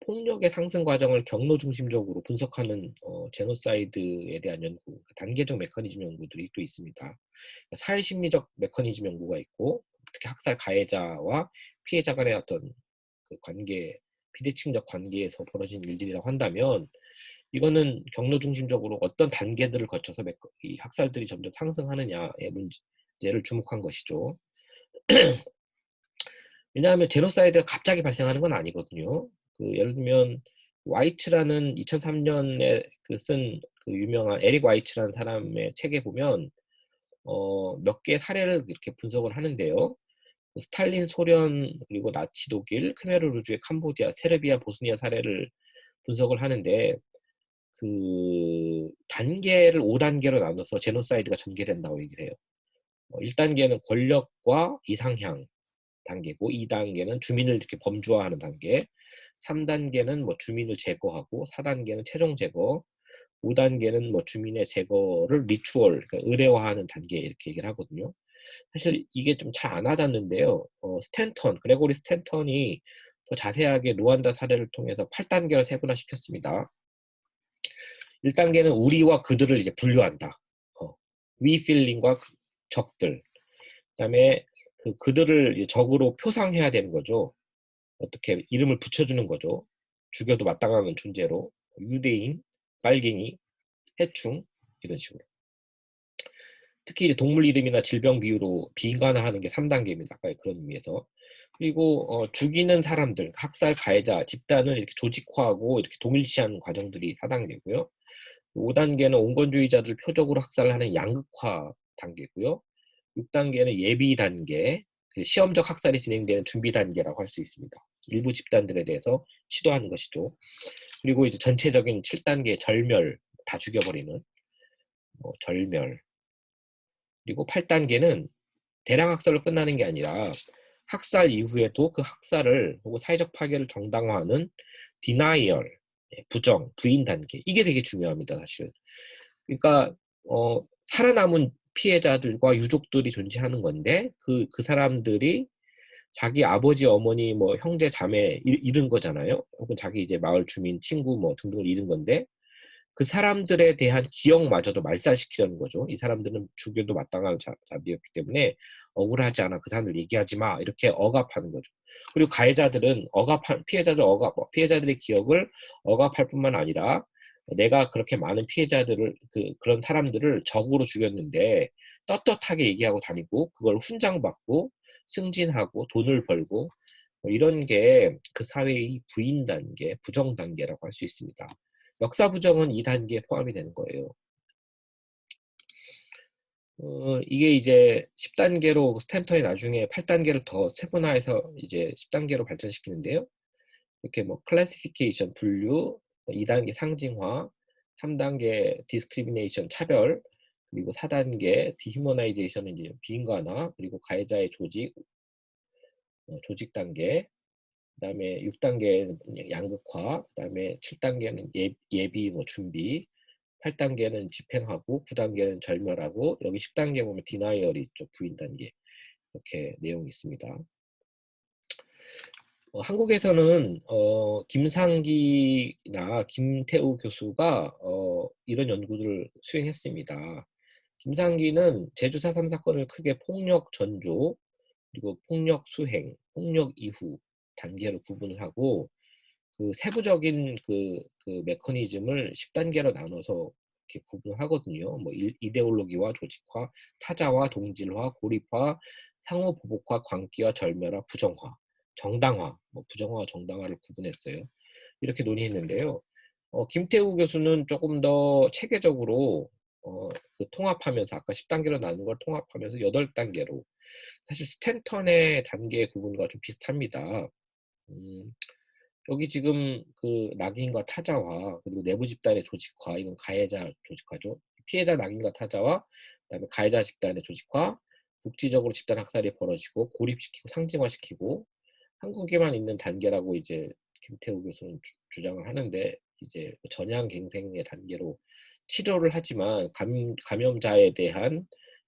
폭력의 상승 과정을 경로 중심적으로 분석하는 제노사이드에 대한 연구, 단계적 메커니즘 연구들이 또 있습니다. 사회 심리적 메커니즘 연구가 있고, 특히 학살 가해자와 피해자 간의 어떤 그 관계, 비대칭적 관계에서 벌어진 일들이라고 한다면, 이거는 경로 중심적으로 어떤 단계들을 거쳐서 이 학살들이 점점 상승하느냐의 문제를 주목한 것이죠. 왜냐하면 제노사이드가 갑자기 발생하는 건 아니거든요. 예를 들면 와이츠라는 2003년에 쓴 그 유명한 에릭 와이츠라는 사람의 책에 보면 몇 개의 사례를 이렇게 분석을 하는데요. 스탈린 소련, 그리고 나치 독일, 크메르루즈의 캄보디아, 세르비아, 보스니아 사례를 분석을 하는데, 그 단계를 5단계로 나눠서 제노사이드가 전개된다고 얘기를 해요. 1단계는 권력과 이상향 단계고, 2단계는 주민을 이렇게 범주화하는 단계, 3단계는 뭐 주민을 제거하고, 4단계는 최종 제거, 5단계는 뭐 주민의 제거를 리추얼, 그러니까 의례화하는 단계, 이렇게 얘기를 하거든요. 사실 이게 좀 잘 안 와닿는데요. 그레고리 스탠턴이 더 자세하게 루안다 사례를 통해서 8단계로 세분화시켰습니다. 1단계는 우리와 그들을 이제 분류한다. we feeling과 적들. 그다음에 그들을 이제 적으로 표상해야 되는 거죠. 어떻게 이름을 붙여주는 거죠. 죽여도 마땅한 존재로. 유대인, 빨갱이, 해충, 이런 식으로. 특히 이제 동물 이름이나 질병 비유로 비인간화하는 게 3단계입니다. 아까 그런 의미에서. 그리고 죽이는 사람들, 학살 가해자 집단을 이렇게 조직화하고 이렇게 동일시하는 과정들이 4단계고요. 5단계는 온건주의자들 표적으로 학살을 하는 양극화 단계고요. 6단계는 예비 단계, 시험적 학살이 진행되는 준비 단계라고 할 수 있습니다. 일부 집단들에 대해서 시도하는 것이죠. 그리고 이제 전체적인 7단계 절멸, 다 죽여버리는 절멸. 그리고 8단계는 대량 학살로 끝나는 게 아니라 학살 이후에도 그 학살을 혹은 사회적 파괴를 정당화하는 디나이얼, 부정, 부인 단계. 이게 되게 중요합니다, 사실. 그러니까 살아남은 피해자들과 유족들이 존재하는 건데, 그 사람들이 자기 아버지, 어머니, 뭐 형제, 자매 잃은 거잖아요. 혹은 자기 이제 마을 주민, 친구 뭐 등등을 잃은 건데, 그 사람들에 대한 기억마저도 말살시키려는 거죠. 이 사람들은 죽여도 마땅한 자비였기 때문에 억울하지 않아, 그 사람들 얘기하지 마, 이렇게 억압하는 거죠. 그리고 가해자들은 피해자들의 기억을 억압할 뿐만 아니라, 내가 그렇게 많은 피해자들을, 그런 사람들을 적으로 죽였는데 떳떳하게 얘기하고 다니고, 그걸 훈장받고 승진하고 돈을 벌고, 뭐 이런 게 그 사회의 부인 단계, 부정 단계라고 할 수 있습니다. 역사 부정은 이 단계에 포함이 되는 거예요. 이게 이제 10단계로 스탠턴이 나중에 8단계를 더 세분화해서 이제 10단계로 발전시키는데요. 이렇게 뭐 클래시피케이션, 분류, 2단계 상징화, 3단계 디스크리미네이션, 차별, 그리고 4단계 디휴머나이제이션은 이제 비인간화, 그리고 가해자의 조직 단계, 그다음에 6단계는 양극화, 그다음에 7단계는 예비 뭐 준비, 8단계는 집행하고 9단계는 절멸하고, 여기 10단계 보면 디나이얼이 있죠. 부인 단계. 이렇게 내용이 있습니다. 한국에서는 김상기나 김태우 교수가 이런 연구를 수행했습니다. 김상기는 제주 4.3 사건을 크게 폭력 전조, 그리고 폭력 수행, 폭력 이후 단계로 구분을 하고, 그 세부적인 그 메커니즘을 10단계로 나눠서 이렇게 구분하거든요. 뭐 이데올로기와 조직화, 타자화, 동질화, 고립화, 상호 보복화, 광기화, 절멸화, 부정화, 정당화, 뭐 부정화와 정당화를 구분했어요. 이렇게 논의했는데요. 김태우 교수는 조금 더 체계적으로 그 통합하면서, 아까 10단계로 나눈 걸 통합하면서 8단계로, 사실 스탠턴의 단계 구분과 좀 비슷합니다. 여기 지금 그 낙인과 타자와, 그리고 내부 집단의 조직화, 이건 가해자 조직화죠. 피해자 낙인과 타자와, 그다음에 가해자 집단의 조직화, 국지적으로 집단 학살이 벌어지고 고립시키고 상징화시키고, 한국에만 있는 단계라고 이제 김태우 교수는 주장을 하는데, 이제 전향갱생의 단계로 치료를 하지만 감염자에 대한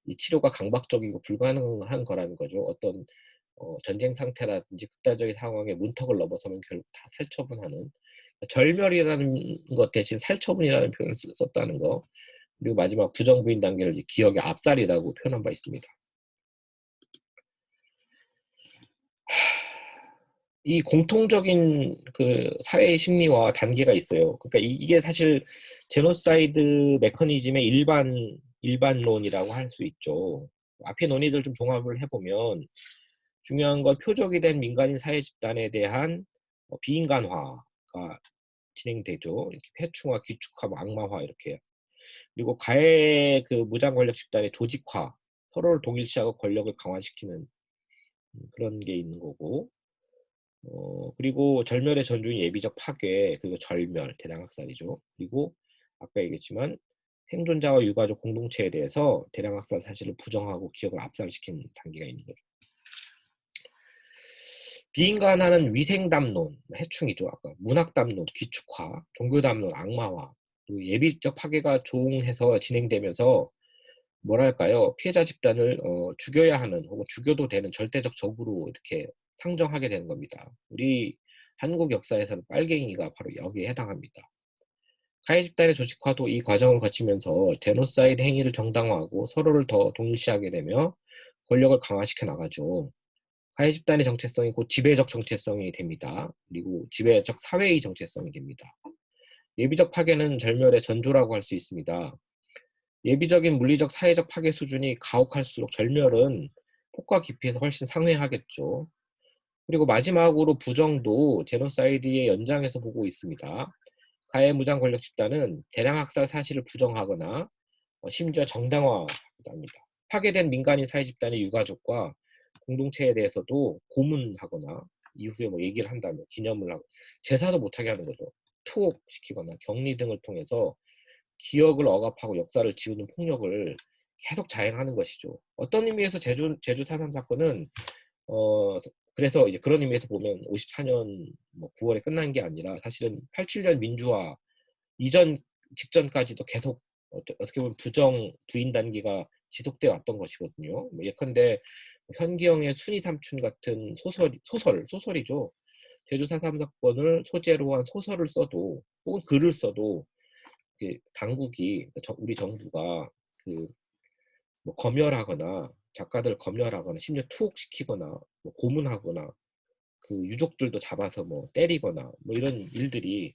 이 치료가 강박적이고 불가능한 거라는 거죠. 어떤 전쟁 상태라든지 극단적인 상황에 문턱을 넘어서면 결국 다 살처분하는, 절멸이라는 것 대신 살처분이라는 표현을 썼다는 거, 그리고 마지막 부정부인 단계를 이제 기억의 압살이라고 표현한 바 있습니다. 이 공통적인 그 사회의 심리와 단계가 있어요. 그러니까 이게 사실 제노사이드 메커니즘의 일반론이라고 할 수 있죠. 앞의 논의들 좀 종합을 해보면, 중요한 건 표적이 된 민간인 사회 집단에 대한 비인간화가 진행되죠. 이렇게 폐충화, 귀축화, 뭐 악마화 이렇게. 그리고 가해 그 무장 권력 집단의 조직화, 서로를 동일시하고 권력을 강화시키는 그런 게 있는 거고. 그리고 절멸의 전조인 예비적 파괴, 그리고 절멸, 대량학살이죠. 그리고 아까 얘기했지만 생존자와 유가족 공동체에 대해서 대량학살 사실을 부정하고 기억을 압살시키는 단계가 있는 거죠. 비인간화는 위생담론, 해충이죠. 아까 문학담론, 귀축화, 종교담론, 악마화, 그리고 예비적 파괴가 조응해서 진행되면서 뭐랄까요, 피해자 집단을 죽여야 하는, 혹은 죽여도 되는 절대적 적으로 이렇게 상정하게 되는 겁니다. 우리 한국 역사에서는 빨갱이가 바로 여기에 해당합니다. 가해 집단의 조직화도 이 과정을 거치면서 제노사이드 행위를 정당화하고 서로를 더 동일시하게 되며 권력을 강화시켜 나가죠. 가해 집단의 정체성이 곧 지배적 정체성이 됩니다. 그리고 지배적 사회의 정체성이 됩니다. 예비적 파괴는 절멸의 전조라고 할 수 있습니다. 예비적인 물리적 사회적 파괴 수준이 가혹할수록 절멸은 폭과 깊이에서 훨씬 상회하겠죠. 그리고 마지막으로 부정도 제노사이드의 연장에서 보고 있습니다. 가해 무장 권력 집단은 대량 학살 사실을 부정하거나 심지어 정당화하기도 합니다. 파괴된 민간인 사회 집단의 유가족과 공동체에 대해서도 고문하거나 이후에 뭐 얘기를 한다면 기념을 하고 제사도 못하게 하는 거죠. 투옥시키거나 격리 등을 통해서 기억을 억압하고 역사를 지우는 폭력을 계속 자행하는 것이죠. 어떤 의미에서 제주 4.3 사건은 그래서 이제 그런 의미에서 보면 54년 뭐 9월에 끝난 게 아니라, 사실은 87년 민주화 이전 직전까지도 계속 어떻게 보면 부인 단계가 지속되어 왔던 것이거든요. 뭐 예컨대 현기영의 순위 삼춘 같은 소설이죠. 제주 4.3 사건을 소재로 한 소설을 써도, 혹은 글을 써도, 당국이, 우리 정부가 뭐 검열하거나, 작가들을 검열하거나, 심지어 투옥시키거나, 뭐 고문하거나, 그 유족들도 잡아서 뭐 때리거나, 뭐 이런 일들이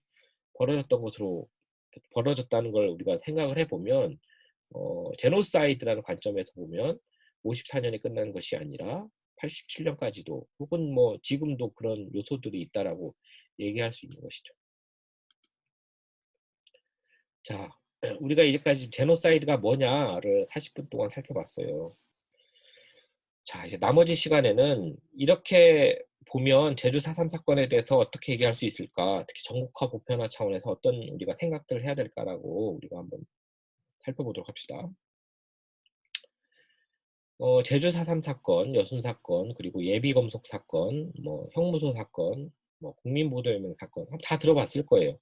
벌어졌다는 걸 우리가 생각을 해보면, 제노사이드라는 관점에서 보면 54년에 끝난 것이 아니라 87년까지도, 혹은 뭐 지금도 그런 요소들이 있다라고 얘기할 수 있는 것이죠. 자, 우리가 이제까지 제노사이드가 뭐냐를 40분 동안 살펴봤어요. 자, 이제 나머지 시간에는 이렇게 보면 제주 4.3 사건에 대해서 어떻게 얘기할 수 있을까, 특히 전국화 보편화 차원에서 어떤 우리가 생각들을 해야 될까라고 우리가 한번 살펴보도록 합시다. 제주 4.3 사건, 여순 사건, 그리고 예비검속 사건, 뭐 형무소 사건, 뭐 국민보도혁명 사건 다 들어봤을 거예요.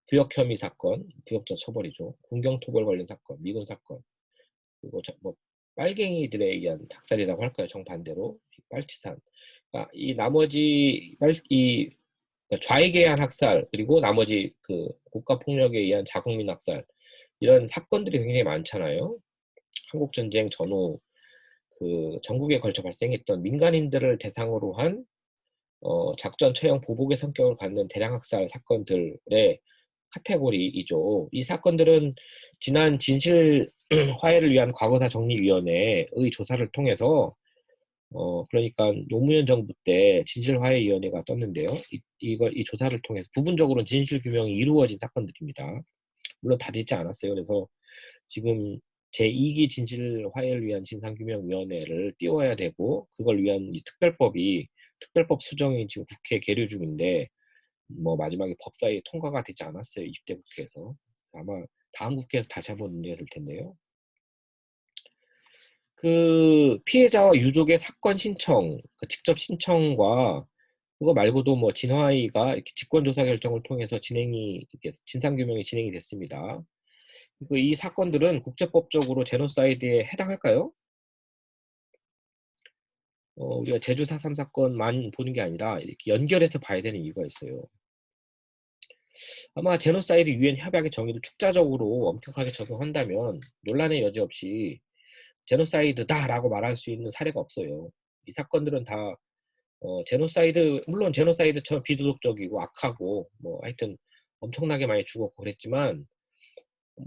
부역 혐의 사건, 부역자 처벌이죠. 군경토벌 관련 사건, 미군 사건, 그리고 뭐 빨갱이들에 의한 학살이라고 할까요? 정반대로 빨치산. 그러니까 이 나머지 그러니까 좌익에 의한 학살, 그리고 나머지 그 국가 폭력에 의한 자국민 학살, 이런 사건들이 굉장히 많잖아요. 한국 전쟁 전후 그 전국에 걸쳐 발생했던 민간인들을 대상으로 한 작전 처형 보복의 성격을 갖는 대량 학살 사건들의 카테고리이죠. 이 사건들은 지난 진실 화해를 위한 과거사 정리위원회의 조사를 통해서 그러니까 노무현 정부 때 진실화해위원회가 떴는데요. 이 조사를 통해서 부분적으로는 진실 규명이 이루어진 사건들입니다. 물론 다 되지 않았어요. 그래서 지금 제2기 진실화해를 위한 진상규명위원회를 띄워야 되고, 그걸 위한 이 특별법 수정이 지금 국회에 계류 중인데, 뭐 마지막에 법사위 통과가 되지 않았어요. 20대 국회에서. 아마 다음 국회에서 다시 한번 논의가 될 텐데요. 그 피해자와 유족의 사건 신청, 그 직접 신청과 그거 말고도 뭐 진화위가 이렇게 직권조사 결정을 통해서 이렇게 진상규명이 진행이 됐습니다. 그 이 사건들은 국제법적으로 제노사이드에 해당할까요? 우리가 제주 4.3 사건만 보는 게 아니라 이렇게 연결해서 봐야 되는 이유가 있어요. 아마 제노사이드 유엔 협약의 정의를 축자적으로 엄격하게 적용한다면 논란의 여지 없이 제노사이드다라고 말할 수 있는 사례가 없어요. 이 사건들은 다 물론 제노사이드처럼 비도덕적이고 악하고 뭐 하여튼 엄청나게 많이 죽었고 그랬지만,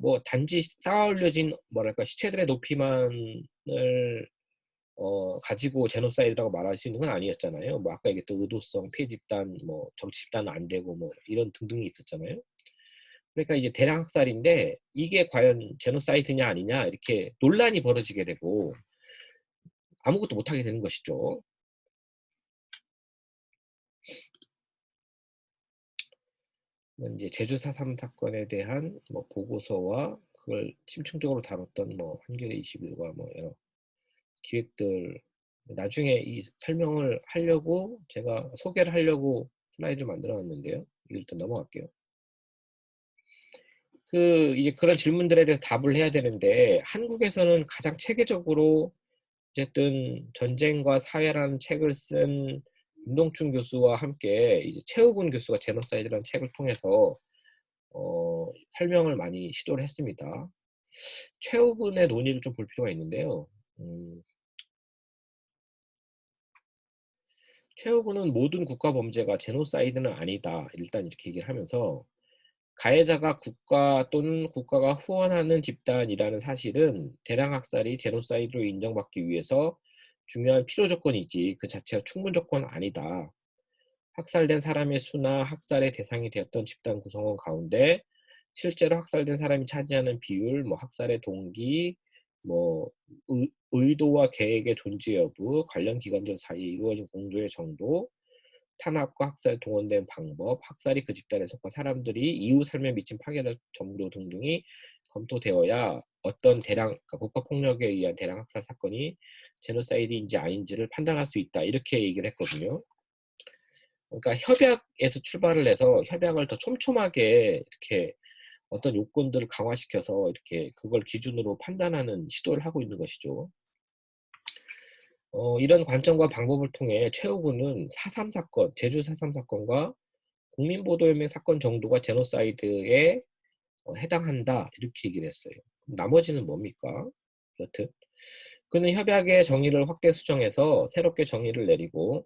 뭐 단지 쌓아 올려진 뭐랄까 시체들의 높이만을 가지고 제노사이드라고 말할 수 있는 건 아니었잖아요. 뭐 아까 얘기했던 의도성, 피해 집단, 뭐 정치 집단은 안 되고 뭐 이런 등등이 있었잖아요. 그러니까 이제 대량 학살인데 이게 과연 제노사이드냐 아니냐 이렇게 논란이 벌어지게 되고 아무것도 못하게 되는 것이죠. 이제 제주 4.3 사건에 대한 뭐 보고서와 그걸 심층적으로 다뤘던 뭐 한겨레 21과 뭐 여러 기획들, 나중에 이 설명을 하려고 제가 소개를 하려고 슬라이드를 만들어 놨는데요. 일단 넘어갈게요. 이제 그런 질문들에 대해서 답을 해야 되는데, 한국에서는 가장 체계적으로 어쨌든 전쟁과 사회라는 책을 쓴 윤동춘 교수와 함께 이제 최우근 교수가 제노사이드라는 책을 통해서 설명을 많이 시도를 했습니다. 최우근의 논의를 좀 볼 필요가 있는데요. 최우근은 모든 국가 범죄가 제노사이드는 아니다, 일단 이렇게 얘기를 하면서 가해자가 국가 또는 국가가 후원하는 집단이라는 사실은 대량 학살이 제노사이드로 인정받기 위해서 중요한 필요 조건이지 그 자체가 충분 조건은 아니다. 학살된 사람의 수나 학살의 대상이 되었던 집단 구성원 가운데 실제로 학살된 사람이 차지하는 비율, 뭐 학살의 동기, 뭐 의도와 계획의 존재 여부, 관련 기관들 사이에 이루어진 공조의 정도, 탄압과 학살에 동원된 방법, 학살이 그 집단에 속한 사람들이 이후 삶에 미친 파괴적 정도 등등이 검토되어야 어떤 그러니까 국가폭력에 의한 대량 학살 사건이 제노사이드인지 아닌지를 판단할 수 있다, 이렇게 얘기를 했거든요. 그러니까 협약에서 출발을 해서 협약을 더 촘촘하게 이렇게 어떤 요건들을 강화시켜서 이렇게 그걸 기준으로 판단하는 시도를 하고 있는 것이죠. 이런 관점과 방법을 통해 최우군은 4.3 사건, 제주 4.3 사건과 국민보도혁명 사건 정도가 제노사이드에 해당한다, 이렇게 얘기를 했어요. 나머지는 뭡니까? 여튼 그는 협약의 정의를 확대 수정해서 새롭게 정의를 내리고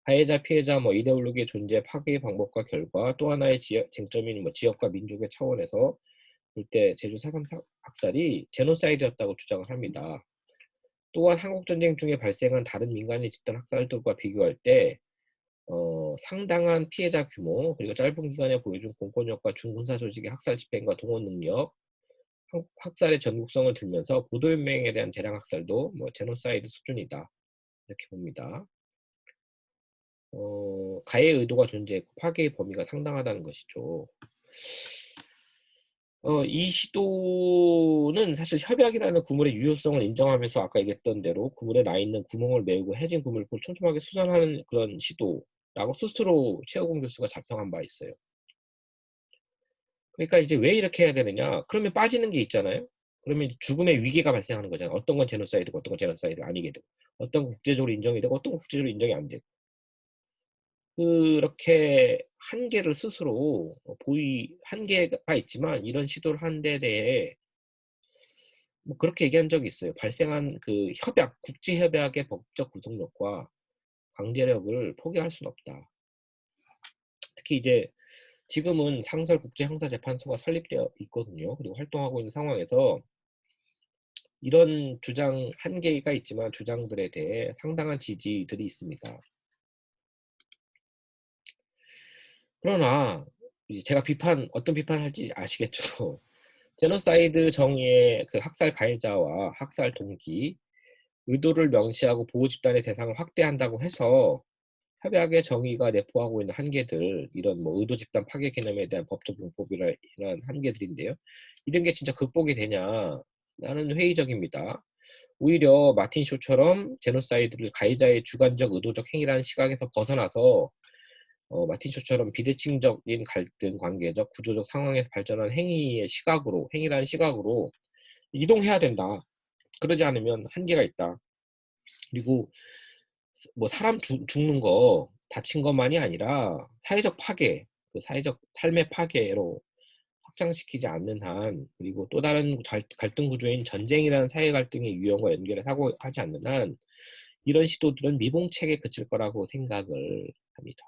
가해자, 피해자, 뭐 이데올로기의 존재, 파괴의 방법과 결과, 또 하나의 쟁점인 뭐 지역과 민족의 차원에서 볼 때 제주 4.3 학살이 제노사이드였다고 주장을 합니다. 또한 한국전쟁 중에 발생한 다른 민간인 집단 학살들과 비교할 때 상당한 피해자 규모, 그리고 짧은 기간에 보여준 공권력과 중군사 조직의 학살 집행과 동원 능력, 학살의 전국성을 들면서 보도연맹에 대한 대량 학살도 뭐 제노사이드 수준이다, 이렇게 봅니다. 가해의 의도가 존재했고 파괴의 범위가 상당하다는 것이죠. 이 시도는 사실 협약이라는 구물의 유효성을 인정하면서 아까 얘기했던 대로 구물에 나 있는 구멍을 메우고 해진 구물을 촘촘하게 수선하는 그런 시도라고 스스로 최호공 교수가 작성한 바 있어요. 그러니까 이제 왜 이렇게 해야 되느냐? 그러면 빠지는 게 있잖아요. 그러면 죽음의 위기가 발생하는 거잖아요. 어떤 건 제노사이드고 어떤 건 제노사이드가 아니게 되고 어떤 건 국제적으로 인정이 되고 어떤 건 국제적으로 인정이 안 되고 그렇게 한계를 스스로 한계가 있지만 이런 시도를 한 데 대해 뭐 그렇게 얘기한 적이 있어요. 발생한 그 국제 협약의 법적 구속력과 강제력을 포기할 수는 없다. 특히 이제 지금은 상설 국제형사재판소가 설립되어 있거든요. 그리고 활동하고 있는 상황에서 이런 주장 한계가 있지만 주장들에 대해 상당한 지지들이 있습니다. 그러나 이제 제가 어떤 비판할지 아시겠죠? 제노사이드 정의의 그 학살 가해자와 학살 동기, 의도를 명시하고 보호 집단의 대상을 확대한다고 해서 협약의 정의가 내포하고 있는 한계들, 이런 뭐 의도 집단 파괴 개념에 대한 법적 용법이란 한계들인데요. 이런 게 진짜 극복이 되냐? 나는 회의적입니다. 오히려 마틴 쇼처럼 제노사이드를 가해자의 주관적 의도적 행위라는 시각에서 벗어나서 마틴 쇼처럼 비대칭적인 갈등, 관계적, 구조적 상황에서 발전한 행위라는 시각으로 이동해야 된다. 그러지 않으면 한계가 있다. 그리고 뭐 사람 죽는 거 다친 것만이 아니라 사회적 파괴, 그 사회적 삶의 파괴로 확장시키지 않는 한, 그리고 또 다른 갈등 구조인 전쟁이라는 사회 갈등의 유형과 연결해 사고하지 않는 한 이런 시도들은 미봉책에 그칠 거라고 생각을 합니다.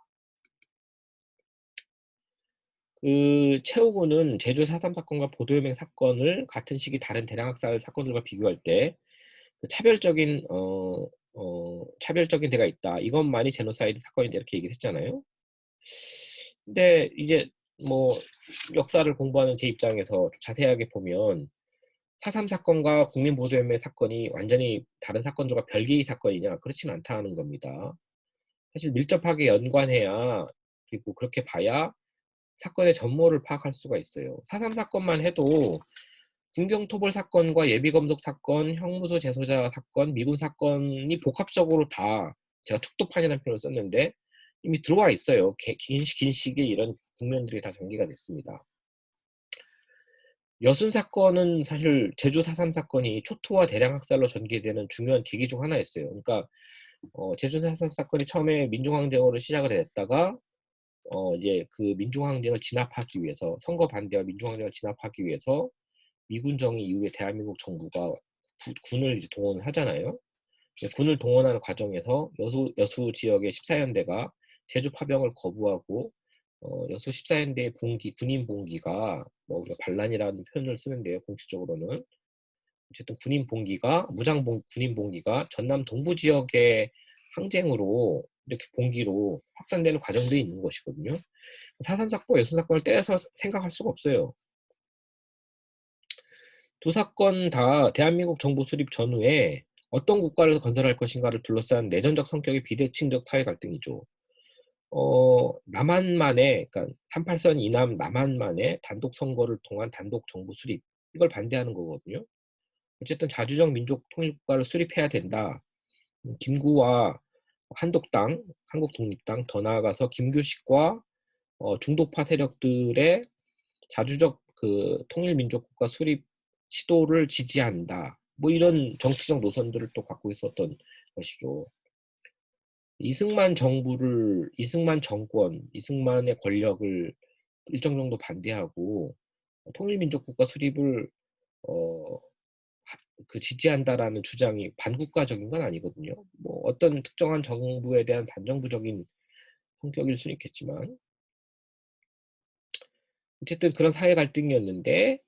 그 최우구는 제주 4.3 사건과 보도연맹 사건을 같은 시기 다른 대량학살 사건들과 비교할 때 그 차별적인 데가 있다. 이것만이 제노사이드 사건이다. 이렇게 얘기를 했잖아요. 근데 이제 뭐 역사를 공부하는 제 입장에서 자세하게 보면 4.3 사건과 국민보도연맹 사건이 완전히 다른 사건들과 별개의 사건이냐? 그렇진 않다는 겁니다. 사실 밀접하게 연관해야, 그리고 그렇게 봐야 사건의 전모를 파악할 수가 있어요. 4.3 사건만 해도 군경토벌 사건과 예비검속 사건, 형무소 재소자 사건, 미군 사건이 복합적으로 다, 제가 툭툭판이라는 표현을 썼는데 이미 들어와 있어요. 긴 시기에 이런 국면들이 다 전개가 됐습니다. 여순 사건은 사실 제주 4.3 사건이 초토화 대량 학살로 전개되는 중요한 계기 중 하나였어요. 그러니까 제주 4.3 사건이 처음에 민중항쟁으로 시작을 했다가 이제 그 민중항쟁을 진압하기 위해서, 선거 반대와 민중항쟁을 진압하기 위해서 미군 정의 이후에 대한민국 정부가 군을 이제 동원을 하잖아요. 군을 동원하는 과정에서 여수 지역의 14연대가 제주 파병을 거부하고 여수 14연대의 군인 봉기가, 뭐 우리가 반란이라는 표현을 쓰는데요, 공식적으로는 어쨌든 군인 봉기가 전남 동부 지역의 항쟁으로 이렇게 봉기로 확산되는 과정들이 있는 것이거든요. 사산 사건, 여순 사건을 떼어서 생각할 수가 없어요. 두 사건 다 대한민국 정부 수립 전후에 어떤 국가를 건설할 것인가를 둘러싼 내전적 성격의 비대칭적 사회 갈등이죠. 남한만의, 그러니까 38선 이남 남한만의 단독 선거를 통한 단독 정부 수립, 이걸 반대하는 거거든요. 어쨌든 자주적 민족 통일국가를 수립해야 된다. 김구와 한독당, 한국독립당, 더 나아가서 김규식과 중도파 세력들의 자주적 그 통일민족국가 수립 시도를 지지한다. 뭐 이런 정치적 노선들을 또 갖고 있었던 것이죠. 이승만 정권, 이승만의 권력을 일정 정도 반대하고 통일민족국가 수립을 어, 그 지지한다라는 주장이 반국가적인 건 아니거든요. 뭐 어떤 특정한 정부에 대한 반정부적인 성격일 수는 있겠지만 어쨌든 그런 사회 갈등이었는데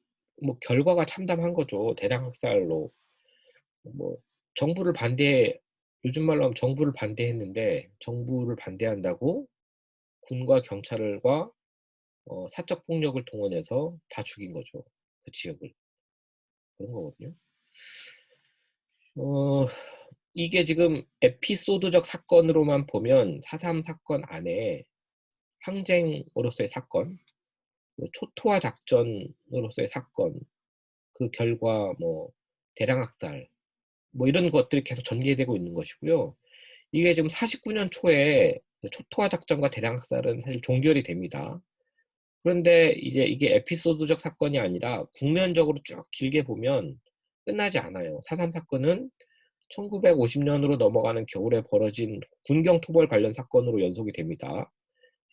뭐 결과가 참담한 거죠. 대량 학살로 뭐 정부를 반대 요즘 말로 하면 정부를 반대했는데 정부를 반대한다고 군과 경찰과 사적 폭력을 동원해서 다 죽인 거죠. 그 지역을. 그런 거거든요. 어, 이게 지금 에피소드적 사건으로만 보면 4.3 사건 안에 항쟁으로서의 사건, 그 초토화 작전으로서의 사건, 그 결과 뭐 대량 학살 뭐 이런 것들이 계속 전개되고 있는 것이고요. 이게 지금 49년 초에 그 초토화 작전과 대량 학살은 사실 종결이 됩니다. 그런데 이제 이게 에피소드적 사건이 아니라 국면적으로 쭉 길게 보면 끝나지 않아요. 4.3 사건은 1950년으로 넘어가는 겨울에 벌어진 군경 토벌 관련 사건으로 연속이 됩니다.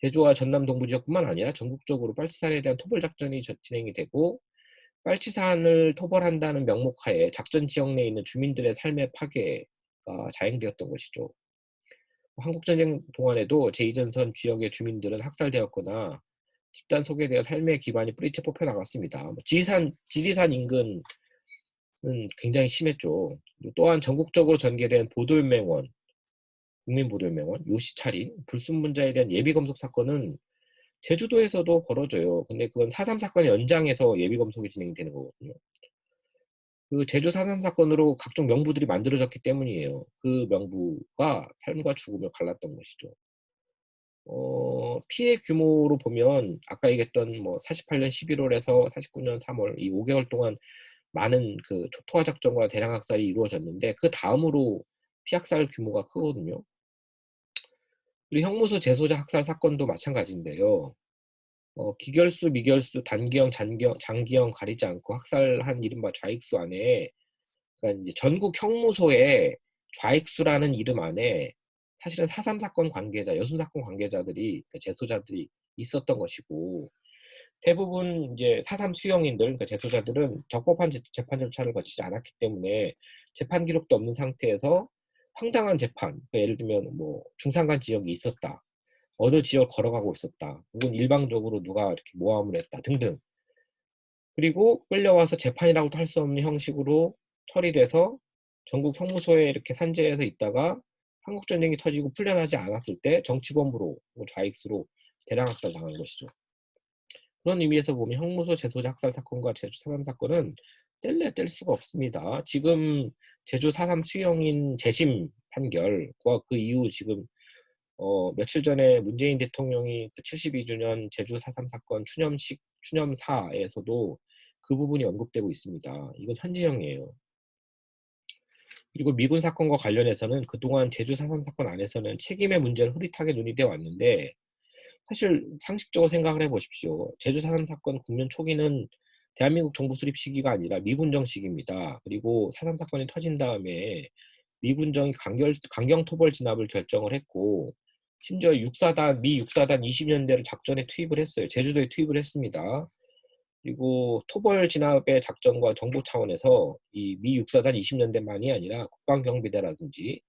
제주와 전남 동부 지역뿐만 아니라 전국적으로 빨치산에 대한 토벌 작전이 진행이 되고, 빨치산을 토벌한다는 명목하에 작전 지역 내에 있는 주민들의 삶의 파괴가 자행되었던 것이죠. 한국전쟁 동안에도 제2전선 지역의 주민들은 학살되었거나 집단 소개되어 삶의 기반이 뿌리째 뽑혀나갔습니다. 지리산 인근은 굉장히 심했죠. 또한 전국적으로 전개된 보돌맹원, 국민보돌맹원, 요시차린, 불순문자에 대한 예비검속 사건은 제주도에서도 벌어져요. 근데 그건 4.3 사건의 연장에서 예비검속이 진행이 되는 거거든요. 그 제주 4.3 사건으로 각종 명부들이 만들어졌기 때문이에요. 그 명부가 삶과 죽음을 갈랐던 것이죠. 피해 규모로 보면 아까 얘기했던 뭐 48년 11월에서 49년 3월 이 5개월 동안 많은 그 초토화 작전과 대량 학살이 이루어졌는데, 그 다음으로 피학살 규모가 크거든요. 그리고 형무소 재소자 학살 사건도 마찬가지인데요. 기결수, 미결수, 단기형, 장기형 가리지 않고 학살한 이른바 좌익수 안에, 그러니까 이제 전국 형무소의 좌익수라는 이름 안에 사실은 4.3 사건 관계자, 여순 사건 관계자들이, 그러니까 재소자들이 있었던 것이고, 대부분 이제 4.3 수용인들, 그러니까 재소자들은 적법한 재판 절차를 거치지 않았기 때문에 재판 기록도 없는 상태에서 황당한 재판, 그러니까 예를 들면 뭐 중산간 지역이 있었다, 어느 지역 걸어가고 있었다, 혹은 일방적으로 누가 이렇게 모함을 했다 등등, 그리고 끌려와서 재판이라고도 할 수 없는 형식으로 처리돼서 전국 형무소에 이렇게 산재해서 있다가 한국전쟁이 터지고 풀려나지 않았을 때 정치범으로, 좌익수로 대량 학살 당한 것이죠. 그런 의미에서 보면 형무소 재소자 학살 사건과 제주 4.3 사건은 뗄래야 뗄 수가 없습니다. 지금 제주 4.3 수용인 재심 판결과 그 이후 지금 며칠 전에 문재인 대통령이 그 72주년 제주 4.3 사건 추념사에서도 그 부분이 언급되고 있습니다. 이건 현지형이에요. 그리고 미군 사건과 관련해서는 그동안 제주 4.3 사건 안에서는 책임의 문제를 흐릿하게 논의되어 왔는데, 사실 상식적으로 생각을 해보십시오. 제주 4.3 사건 국면 초기는 대한민국 정부 수립 시기가 아니라 미군정 시기입니다. 그리고 4.3 사건이 터진 다음에 미군정이 강경 토벌 진압을 결정을 했고, 심지어 미 육사단 20년대를 작전에 투입을 했어요. 제주도에 투입을 했습니다. 그리고 토벌 진압의 작전과 정보 차원에서 이 미 육사단 20년대만이 아니라 국방경비대라든지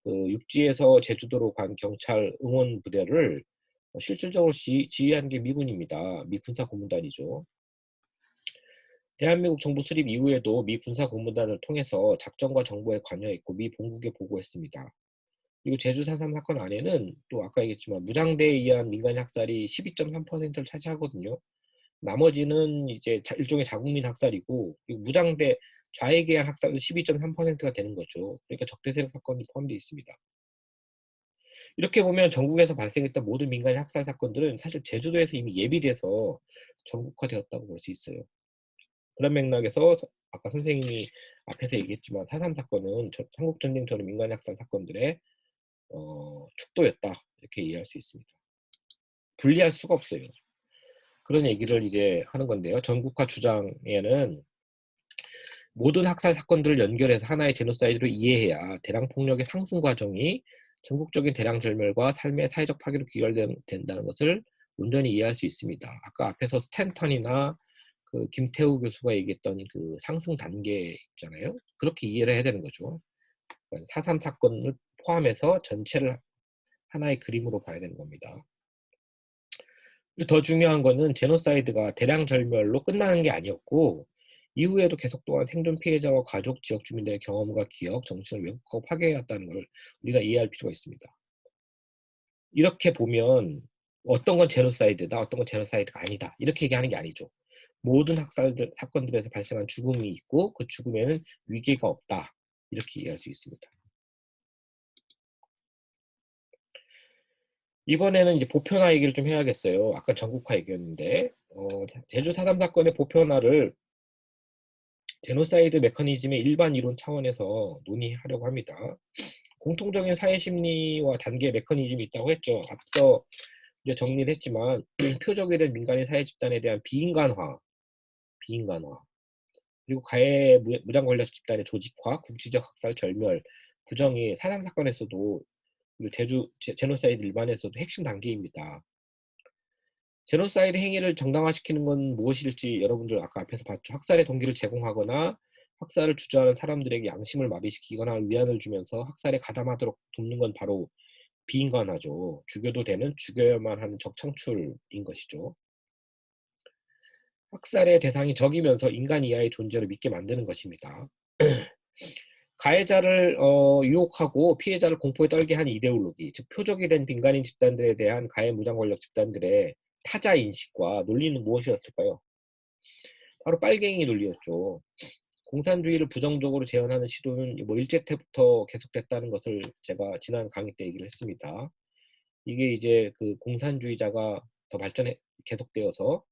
그 육지에서 제주도로 간 경찰 응원 부대를 실질적으로 지휘한 게 미군입니다. 미 군사고문단이죠. 대한민국 정부 수립 이후에도 미 군사고문단을 통해서 작전과 정보에 관여했고 미 본국에 보고했습니다. 그리고 제주 4.3 사건 안에는 또 아까 얘기했지만 무장대에 의한 민간 학살이 12.3%를 차지하거든요. 나머지는 이제 일종의 자국민 학살이고, 그리고 무장대 좌익에 의한 학살도 12.3%가 되는 거죠. 그러니까 적대세력 사건이 포함되어 있습니다. 이렇게 보면 전국에서 발생했던 모든 민간 학살 사건들은 사실 제주도에서 이미 예비돼서 전국화되었다고 볼 수 있어요. 그런 맥락에서 아까 선생님이 앞에서 얘기했지만 4.3 사건은 한국전쟁 전후 민간 학살 사건들의 축도였다, 이렇게 이해할 수 있습니다. 분리할 수가 없어요. 그런 얘기를 이제 하는 건데요. 전국화 주장에는 모든 학살 사건들을 연결해서 하나의 제노사이드로 이해해야 대량 폭력의 상승 과정이 전국적인 대량 절멸과 삶의 사회적 파괴로 귀결된다는 것을 온전히 이해할 수 있습니다. 아까 앞에서 스탠턴이나 그 김태우 교수가 얘기했던 그 상승 단계 있잖아요. 그렇게 이해를 해야 되는 거죠. 4.3 사건을 포함해서 전체를 하나의 그림으로 봐야 되는 겁니다. 더 중요한 거는 제노사이드가 대량 절멸로 끝나는 게 아니었고, 이후에도 계속 또한 생존 피해자와 가족, 지역 주민들의 경험과 기억, 정신을 왜곡하고 파괴해왔다는 걸 우리가 이해할 필요가 있습니다. 이렇게 보면 어떤 건 제노사이드다, 어떤 건 제노사이드가 아니다, 이렇게 얘기하는 게 아니죠. 모든 사건들에서 발생한 죽음이 있고 그 죽음에는 위계가 없다, 이렇게 이해할 수 있습니다. 이번에는 이제 보편화 얘기를 좀 해야겠어요. 아까 전국화 얘기였는데 제주 4.3 사건의 보편화를 제노사이드 메커니즘의 일반 이론 차원에서 논의하려고 합니다. 공통적인 사회 심리와 단계 메커니즘이 있다고 했죠. 앞서 이제 정리를 했지만 표적이 된 민간인 사회 집단에 대한 비인간화, 그리고 가해 무장 권력 집단의 조직화, 국지적 학살, 절멸, 부정이 4.3 사건에서도 그리고 제노사이드 일반에서도 핵심 단계입니다. 제노사이드 행위를 정당화시키는 건 무엇일지 여러분들 아까 앞에서 봤죠. 학살의 동기를 제공하거나 학살을 주저하는 사람들에게 양심을 마비시키거나 위안을 주면서 학살에 가담하도록 돕는 건 바로 비인간화죠. 죽여도 되는, 죽여야만 하는 적창출인 것이죠. 학살의 대상이 적이면서 인간 이하의 존재를 믿게 만드는 것입니다. 가해자를 유혹하고 피해자를 공포에 떨게 한 이데올로기, 즉 표적이 된 민간인 집단들에 대한 가해 무장 권력 집단들의 타자 인식과 논리는 무엇이었을까요? 바로 빨갱이 논리였죠. 공산주의를 부정적으로 재현하는 시도는 뭐 일제 때부터 계속됐다는 것을 제가 지난 강의 때 얘기를 했습니다. 이게 이제 그 공산주의자가 더 발전해 계속되어서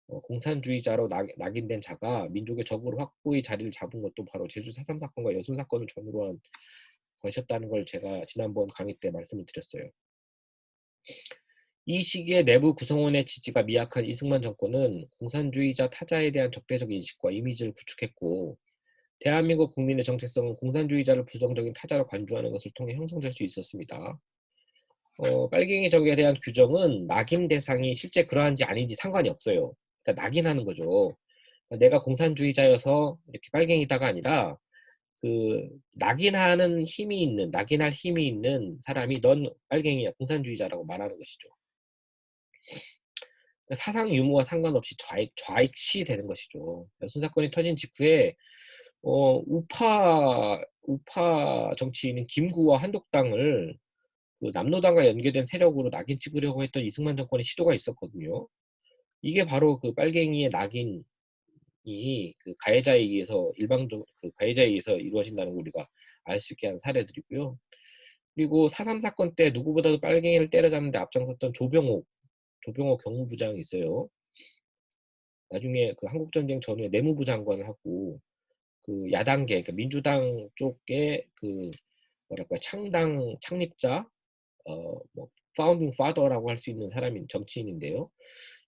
공산주의자로 낙인된 자가 민족의 적으로 확고히 자리를 잡은 것도 바로 제주 4.3 사건과 여순 사건을 전후로 한 것이었다는 걸 제가 지난번 강의 때 말씀을 드렸어요. 이 시기에 내부 구성원의 지지가 미약한 이승만 정권은 공산주의자 타자에 대한 적대적 인식과 이미지를 구축했고 대한민국 국민의 정체성은 공산주의자를 부정적인 타자로 간주하는 것을 통해 형성될 수 있었습니다. 빨갱이 적에 대한 규정은 낙인 대상이 실제 그러한지 아닌지 상관이 없어요. 그러니까 낙인하는 거죠. 그러니까 내가 공산주의자여서 이렇게 빨갱이다가 아니라 그 낙인할 힘이 있는 사람이 넌 빨갱이야, 공산주의자라고 말하는 것이죠. 사상 유무와 상관없이 좌익시 되는 것이죠. 여순 사건이 터진 직후에 우파 정치인인 김구와 한독당을 그 남로당과 연계된 세력으로 낙인 찍으려고 했던 이승만 정권의 시도가 있었거든요. 이게 바로 그 빨갱이의 낙인이 그 가해자에 의해서 그 가해자에 의해서 이루어진다는 걸 우리가 알 수 있게 하는 사례들이고요. 그리고 4.3 사건 때 누구보다도 빨갱이를 때려잡는 데 앞장섰던 조병옥 경무부장이 있어요. 나중에 그 한국전쟁 전후에 내무부 장관을 하고 그 야당계, 그러니까 민주당 쪽에 그 뭐랄까 창립자, 뭐 파운딩 파더라고 할 수 있는 사람인 정치인인데요.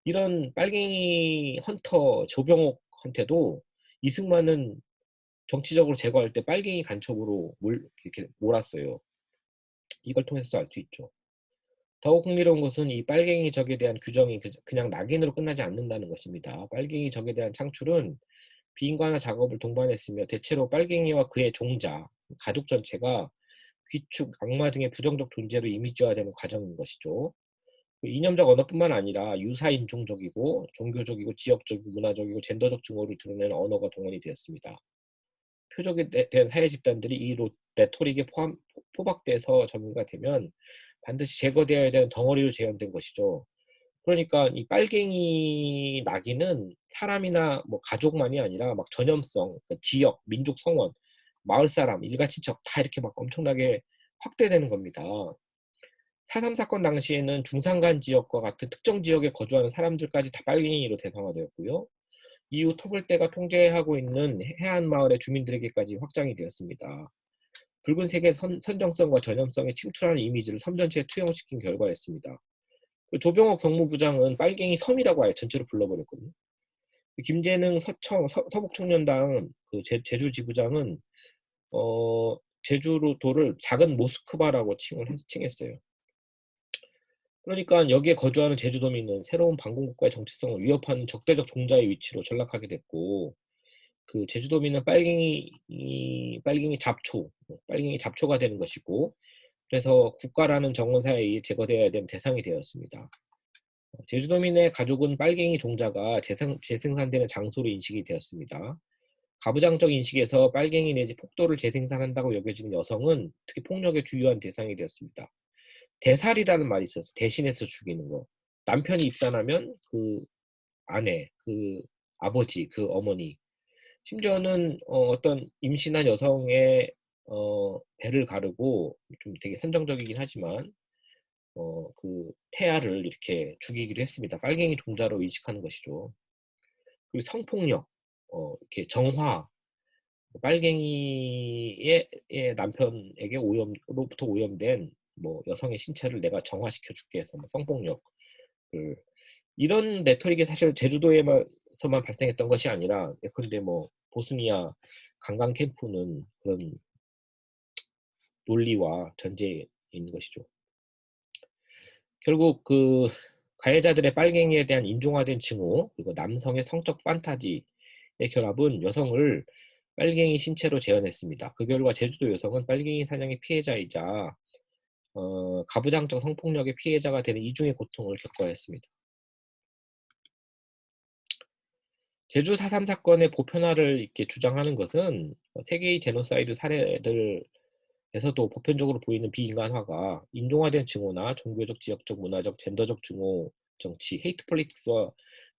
이런 빨갱이 헌터 조병옥한테도 이승만은 정치적으로 제거할 때 빨갱이 간첩으로 이렇게 몰았어요. 이걸 통해서 알 수 있죠. 더욱 흥미로운 것은 이 빨갱이 적에 대한 규정이 그냥 낙인으로 끝나지 않는다는 것입니다. 빨갱이 적에 대한 창출은 비인간화 작업을 동반했으며 대체로 빨갱이와 그의 종자, 가족 전체가 귀축, 악마 등의 부정적 존재로 이미지화되는 과정인 것이죠. 이념적 언어뿐만 아니라 유사인종적이고 종교적이고 지역적이고 문화적이고 젠더적 증오를 드러내는 언어가 동원이 되었습니다. 표적에 대한 사회 집단들이 이 레토릭에 포박돼서 전개가 되면 반드시 제거되어야 되는 덩어리로 재현된 것이죠. 그러니까 이 빨갱이 낙인은 사람이나 뭐 가족만이 아니라 막 전염성, 그러니까 지역, 민족 성원, 마을 사람, 일가 친척 다 이렇게 막 엄청나게 확대되는 겁니다. 4.3 사건 당시에는 중산간 지역과 같은 특정 지역에 거주하는 사람들까지 다 빨갱이로 대상화되었고요. 이후 토벌대가 통제하고 있는 해안 마을의 주민들에게까지 확장이 되었습니다. 붉은색의 선정성과 전염성에 침투하는 이미지를 섬 전체에 투영시킨 결과였습니다. 조병옥 경무부장은 빨갱이 섬이라고 아예 전체로 불러버렸거든요. 김재능 서북청년당 그 제주 지부장은 제주도를 작은 모스크바라고 칭했어요. 그러니까 여기에 거주하는 제주도민은 새로운 반공국가의 정체성을 위협하는 적대적 종자의 위치로 전락하게 됐고 그 제주도민은 빨갱이 잡초가 되는 것이고 그래서 국가라는 정원사에 의해 제거되어야 되는 대상이 되었습니다. 제주도민의 가족은 빨갱이 종자가 재생산되는 장소로 인식이 되었습니다. 가부장적 인식에서 빨갱이 내지 폭도를 재생산한다고 여겨지는 여성은 특히 폭력의 주요한 대상이 되었습니다. 대살이라는 말이 있어서 대신해서 죽이는 거. 남편이 입산하면 그 아내, 그 아버지, 그 어머니, 심지어는 어떤 임신한 여성의 배를 가르고 좀 되게 선정적이긴 하지만 그 태아를 이렇게 죽이기도 했습니다. 빨갱이 종자로 인식하는 것이죠. 그리고 성폭력, 이렇게 정화, 빨갱이의 남편에게 오염로부터 오염된 뭐 여성의 신체를 내가 정화시켜 줄게 해서 뭐 성폭력, 이런 레토릭이 사실 제주도에서만 발생했던 것이 아니라 예컨대 뭐 보스니아 관광 캠프는 그런 논리와 전제에 있는 것이죠. 결국 그 가해자들의 빨갱이에 대한 인종화된 징후, 그리고 남성의 성적 판타지의 결합은 여성을 빨갱이 신체로 재현했습니다. 그 결과 제주도 여성은 빨갱이 사냥의 피해자이자 가부장적 성폭력의 피해자가 되는 이중의 고통을 겪어야 했습니다. 제주 4.3 사건의 보편화를 이렇게 주장하는 것은 세계의 제노사이드 사례들에서도 보편적으로 보이는 비인간화가 인종화된 증오나 종교적, 지역적, 문화적, 젠더적 증오 정치, 헤이트 폴리틱스와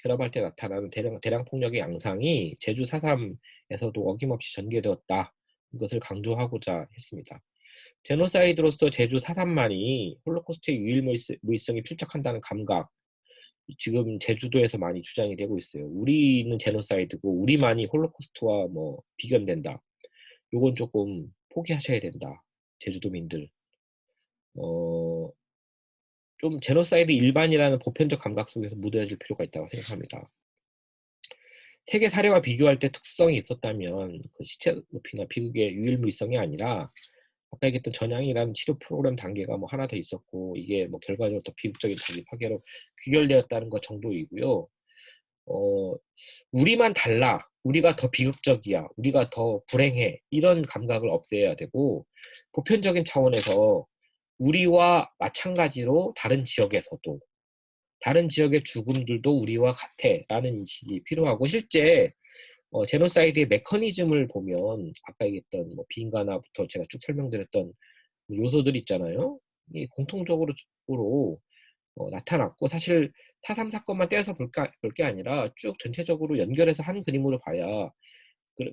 결합할 때 나타나는 대량 폭력의 양상이 제주 4.3에서도 어김없이 전개되었다. 이것을 강조하고자 했습니다. 제노사이드로서 제주 4.3만이 홀로코스트의 유일무이성이 필적한다는 감각, 지금 제주도에서 많이 주장이 되고 있어요. 우리는 제노사이드고 우리만이 홀로코스트와 뭐 비견된다. 요건 조금 포기하셔야 된다. 제주도민들. 좀 제노사이드 일반이라는 보편적 감각 속에서 묻어질 필요가 있다고 생각합니다. 세계 사례와 비교할 때 특성이 있었다면 그 시체 높이나 비극의 유일무이성이 아니라 아까 얘기했던 전향이라는 치료 프로그램 단계가 뭐 하나 더 있었고 이게 뭐 결과적으로 더 비극적인 자기 파괴로 귀결되었다는 것 정도이고요. 우리만 달라, 우리가 더 비극적이야, 우리가 더 불행해, 이런 감각을 없애야 되고 보편적인 차원에서 우리와 마찬가지로 다른 지역에서도 다른 지역의 죽음들도 우리와 같아 라는 인식이 필요하고 실제 제노사이드의 메커니즘을 보면 아까 얘기했던 뭐 비인간화부터 제가 쭉 설명드렸던 요소들 있잖아요. 이 공통적으로 나타났고 사실 4.3 사건만 떼어서 볼 게 아니라 쭉 전체적으로 연결해서 한 그림으로 봐야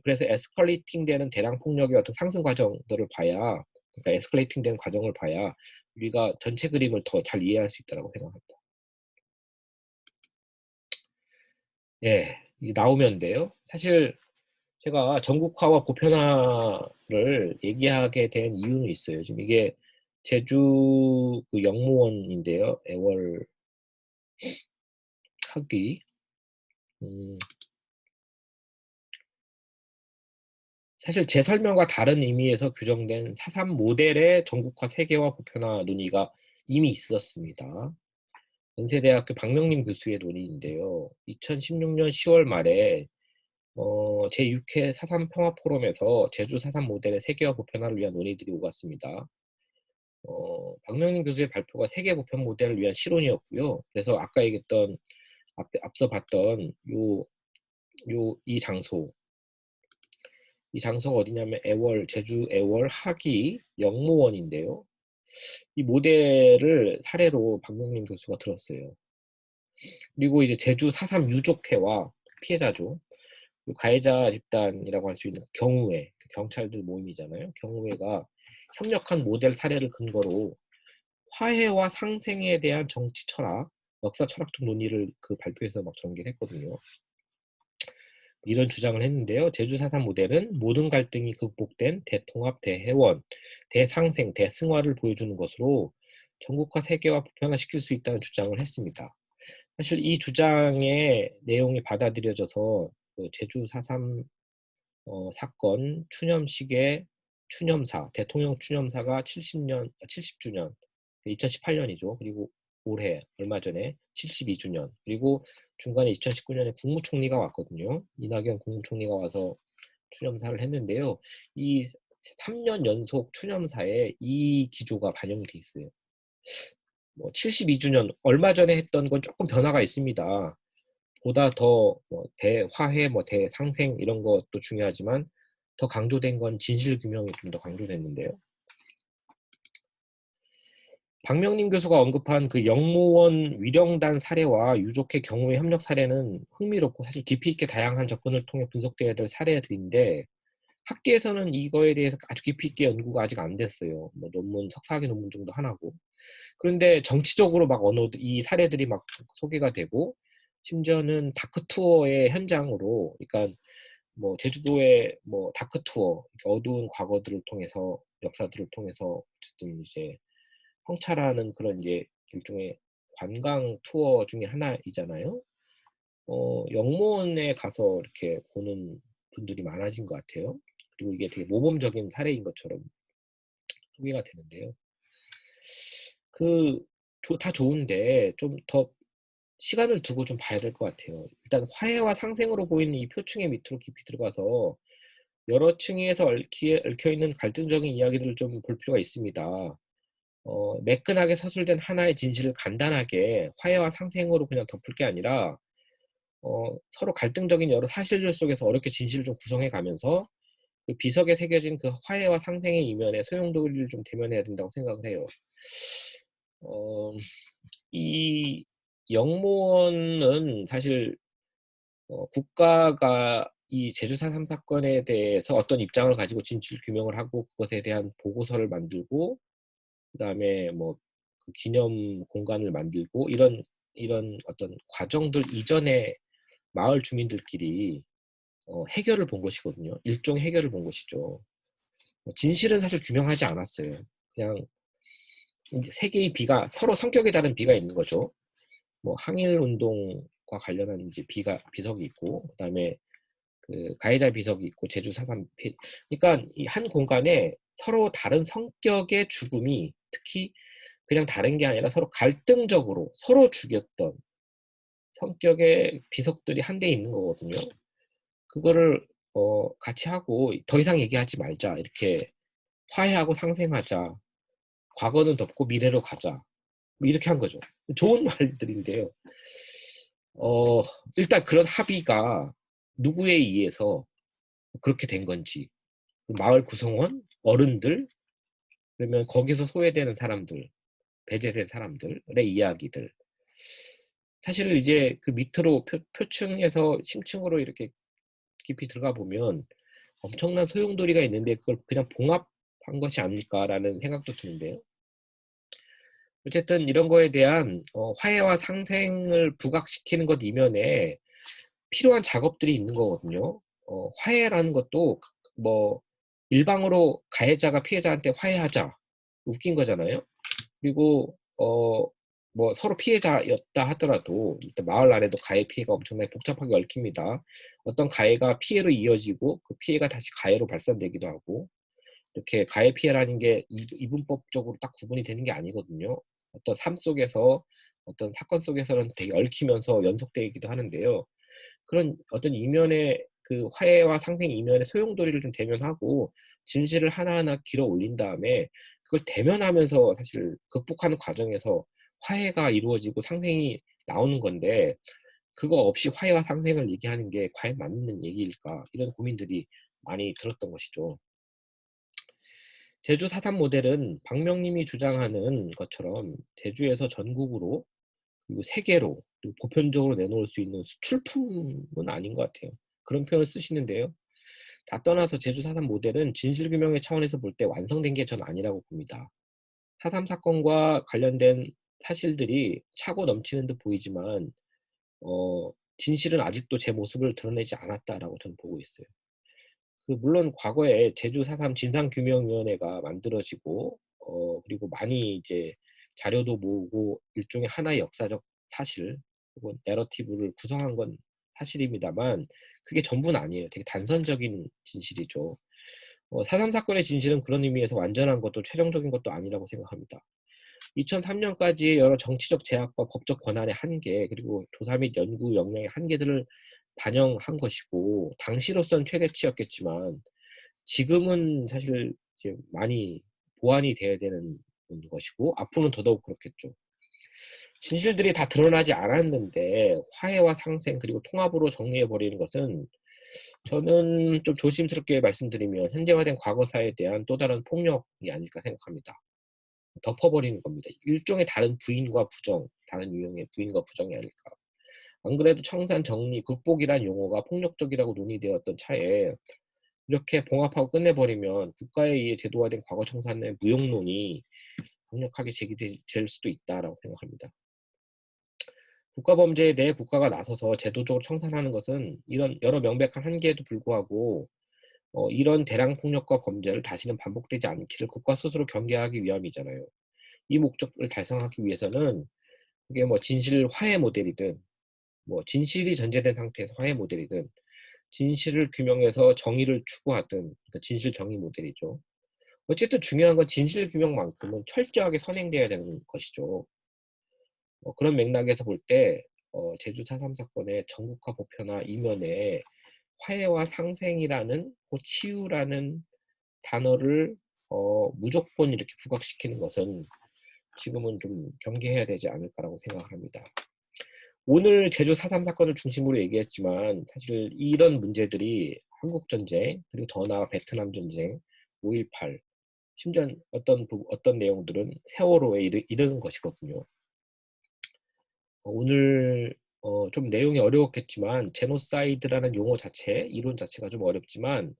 그래서 에스컬레이팅 되는 대량 폭력의 어떤 상승 과정들을 봐야 그러니까 에스컬레이팅 되는 과정을 봐야 우리가 전체 그림을 더 잘 이해할 수 있다고 생각합니다. 예, 이게 나오면인데요. 사실 제가 전국화와 보편화를 얘기하게 된 이유는 있어요. 지금 이게 제주 그 영무원인데요. 애월 학위. 사실 제 설명과 다른 의미에서 규정된 4.3 모델의 전국화 세계화 보편화 논의가 이미 있었습니다. 연세대학교 박명림 교수의 논의인데요. 2016년 10월 말에 제6회 4.3 평화포럼에서 제주 4.3 모델의 세계화 보편화를 위한 논의들이 오갔습니다. 박명림 교수의 발표가 세계 보편 모델을 위한 실론이었고요. 그래서 아까 얘기했던 앞서 봤던 이 장소가 어디냐면 제주 애월 하기 영모원인데요. 이 모델을 사례로 박명림 교수가 들었어요. 그리고 이제 제주 4.3 유족회와 피해자죠. 가해자 집단이라고 할 수 있는 경우회, 경찰들 모임이잖아요. 경우회가 협력한 모델 사례를 근거로 화해와 상생에 대한 정치 철학, 역사 철학적 논의를 그 발표에서 막 전개했거든요. 이런 주장을 했는데요. 제주 4.3 모델은 모든 갈등이 극복된 대통합, 대해원, 대상생, 대승화를 보여주는 것으로 전국화 세계화 보편화시킬 수 있다는 주장을 했습니다. 사실 이 주장의 내용이 받아들여져서 그 제주 4.3 사건 추념식의 추념사, 대통령 추념사가 70주년, 2018년이죠. 그리고 올해, 얼마 전에 72주년, 그리고 중간에 2019년에 국무총리가 왔거든요. 이낙연 국무총리가 와서 추념사를 했는데요. 이 3년 연속 추념사에 이 기조가 반영이 돼 있어요. 뭐 72주년, 얼마 전에 했던 건 조금 변화가 있습니다. 보다 더 대화해, 대상생 이런 것도 중요하지만 더 강조된 건 진실규명이 좀 더 강조됐는데요. 박명림 교수가 언급한 그 영모원 위령단 사례와 유족회 경우의 협력 사례는 흥미롭고 사실 깊이 있게 다양한 접근을 통해 분석돼야 될 사례들인데 학계에서는 이거에 대해서 아주 깊이 있게 연구가 아직 안 됐어요. 뭐 논문, 석사학위 논문 정도 하나고. 그런데 정치적으로 막 이 사례들이 막 소개가 되고 심지어는 다크 투어의 현장으로 그러니까 뭐 제주도의 뭐 다크 투어 어두운 과거들을 통해서 역사들을 통해서 어쨌든 이제 성찰하는 그런 이제 일종의 관광 투어 중에 하나이잖아요. 영무원에 가서 이렇게 보는 분들이 많아진 것 같아요. 그리고 이게 되게 모범적인 사례인 것처럼 소개가 되는데요. 그 다 좋은데 좀 더 시간을 두고 좀 봐야 될 것 같아요. 일단 화해와 상생으로 보이는 이 표층의 밑으로 깊이 들어가서 여러 층에서 얽혀 있는 갈등적인 이야기들을 좀 볼 필요가 있습니다. 매끈하게 서술된 하나의 진실을 간단하게 화해와 상생으로 그냥 덮을 게 아니라 서로 갈등적인 여러 사실들 속에서 어렵게 진실을 좀 구성해 가면서 그 비석에 새겨진 그 화해와 상생의 이면에 소용돌이를 좀 대면해야 된다고 생각을 해요. 어, 이 영무원은 사실 국가가 이 제주 4.3 사건에 대해서 어떤 입장을 가지고 진실 규명을 하고 그것에 대한 보고서를 만들고 그다음에 뭐 그 기념 공간을 만들고 이런 어떤 과정들 이전에 마을 주민들끼리 해결을 본 것이거든요. 일종의 해결을 본 것이죠. 진실은 사실 규명하지 않았어요. 그냥 세 개의 비가 서로 성격이 다른 비가 있는 거죠. 뭐 항일 운동과 관련한 이제 비석이 있고 그다음에 그 가해자 비석이 있고 제주 4.3 그러니까 이 한 공간에 서로 다른 성격의 죽음이 특히 그냥 다른 게 아니라 서로 갈등적으로 서로 죽였던 성격의 비석들이 한데 있는 거거든요. 그거를 같이 하고 더 이상 얘기하지 말자. 이렇게 화해하고 상생하자. 과거는 덮고 미래로 가자. 뭐 이렇게 한 거죠. 좋은 말들인데요. 어, 일단 그런 합의가 누구에 의해서 그렇게 된 건지, 마을 구성원, 어른들, 그러면 거기서 소외되는 사람들, 배제된 사람들의 이야기들. 사실 이제 그 밑으로 표층에서 심층으로 이렇게 깊이 들어가 보면 엄청난 소용돌이가 있는데 그걸 그냥 봉합한 것이 아닐까라는 생각도 드는데요. 어쨌든 이런 거에 대한 화해와 상생을 부각시키는 것 이면에 필요한 작업들이 있는 거거든요. 화해라는 것도 뭐 일방으로 가해자가 피해자한테 화해하자 웃긴 거잖아요. 그리고 뭐 서로 피해자였다 하더라도 일단 마을 안에도 가해 피해가 엄청나게 복잡하게 얽힙니다. 어떤 가해가 피해로 이어지고 그 피해가 다시 가해로 발산되기도 하고 이렇게 가해 피해라는 게 이분법적으로 딱 구분이 되는 게 아니거든요. 어떤 삶 속에서 어떤 사건 속에서는 되게 얽히면서 연속되기도 하는데요. 그런 어떤 이면의 그 화해와 상생 이면의 소용돌이를 좀 대면하고 진실을 하나하나 길어 올린 다음에 그걸 대면하면서 사실 극복하는 과정에서 화해가 이루어지고 상생이 나오는 건데 그거 없이 화해와 상생을 얘기하는 게 과연 맞는 얘기일까? 이런 고민들이 많이 들었던 것이죠. 제주 4.3 모델은 박명님이 주장하는 것처럼 제주에서 전국으로 그리고 세계로 그리고 보편적으로 내놓을 수 있는 수출품은 아닌 것 같아요. 그런 표현을 쓰시는데요. 다 떠나서 제주 4.3 모델은 진실규명의 차원에서 볼 때 완성된 게 전 아니라고 봅니다. 4.3 사건과 관련된 사실들이 차고 넘치는 듯 보이지만 진실은 아직도 제 모습을 드러내지 않았다라고 저는 보고 있어요. 물론 과거에 제주 4.3 진상규명위원회가 만들어지고 그리고 많이 이제 자료도 모으고 일종의 하나의 역사적 사실 혹은 내러티브를 구성한 건 사실입니다만 그게 전부는 아니에요. 되게 단선적인 진실이죠. 4.3 사건의 진실은 그런 의미에서 완전한 것도 최종적인 것도 아니라고 생각합니다. 2003년까지의 여러 정치적 제약과 법적 권한의 한계 그리고 조사 및 연구 역량의 한계들을 반영한 것이고 당시로선 최대치였겠지만 지금은 사실 이제 많이 보완이 돼야 되는 것이고 앞으로는 더더욱 그렇겠죠. 진실들이 다 드러나지 않았는데 화해와 상생 그리고 통합으로 정리해 버리는 것은 저는 좀 조심스럽게 말씀드리면 현대화된 과거사에 대한 또 다른 폭력이 아닐까 생각합니다. 덮어버리는 겁니다. 일종의 다른 부인과 부정, 다른 유형의 부인과 부정이 아닐까. 안 그래도 청산, 정리, 극복이란 용어가 폭력적이라고 논의되었던 차에 이렇게 봉합하고 끝내버리면 국가에 의해 제도화된 과거 청산의 무용론이 강력하게 제기될 수도 있다라고 생각합니다. 국가 범죄에 대해 국가가 나서서 제도적으로 청산하는 것은 이런 여러 명백한 한계에도 불구하고 이런 대량 폭력과 범죄를 다시는 반복되지 않기를 국가 스스로 경계하기 위함이잖아요. 이 목적을 달성하기 위해서는 그게 뭐 진실 화해 모델이든 뭐 진실이 전제된 상태에서 화해 모델이든 진실을 규명해서 정의를 추구하든 그러니까 진실 정의 모델이죠. 어쨌든 중요한 건 진실 규명만큼은 철저하게 선행돼야 되는 것이죠. 그런 맥락에서 볼 때 제주 4.3 사건의 전국화 보편화 이면에 화해와 상생이라는 치유라는 단어를 무조건 이렇게 부각시키는 것은 지금은 좀 경계해야 되지 않을까라고 생각을 합니다. 오늘 제주 4.3 사건을 중심으로 얘기했지만 사실 이런 문제들이 한국전쟁 그리고 더 나아가 베트남 전쟁, 5.18 심지어 어떤 내용들은 세월호에 이르는 것이거든요. 오늘 좀 내용이 어려웠겠지만 제노사이드라는 용어 자체, 이론 자체가 좀 어렵지만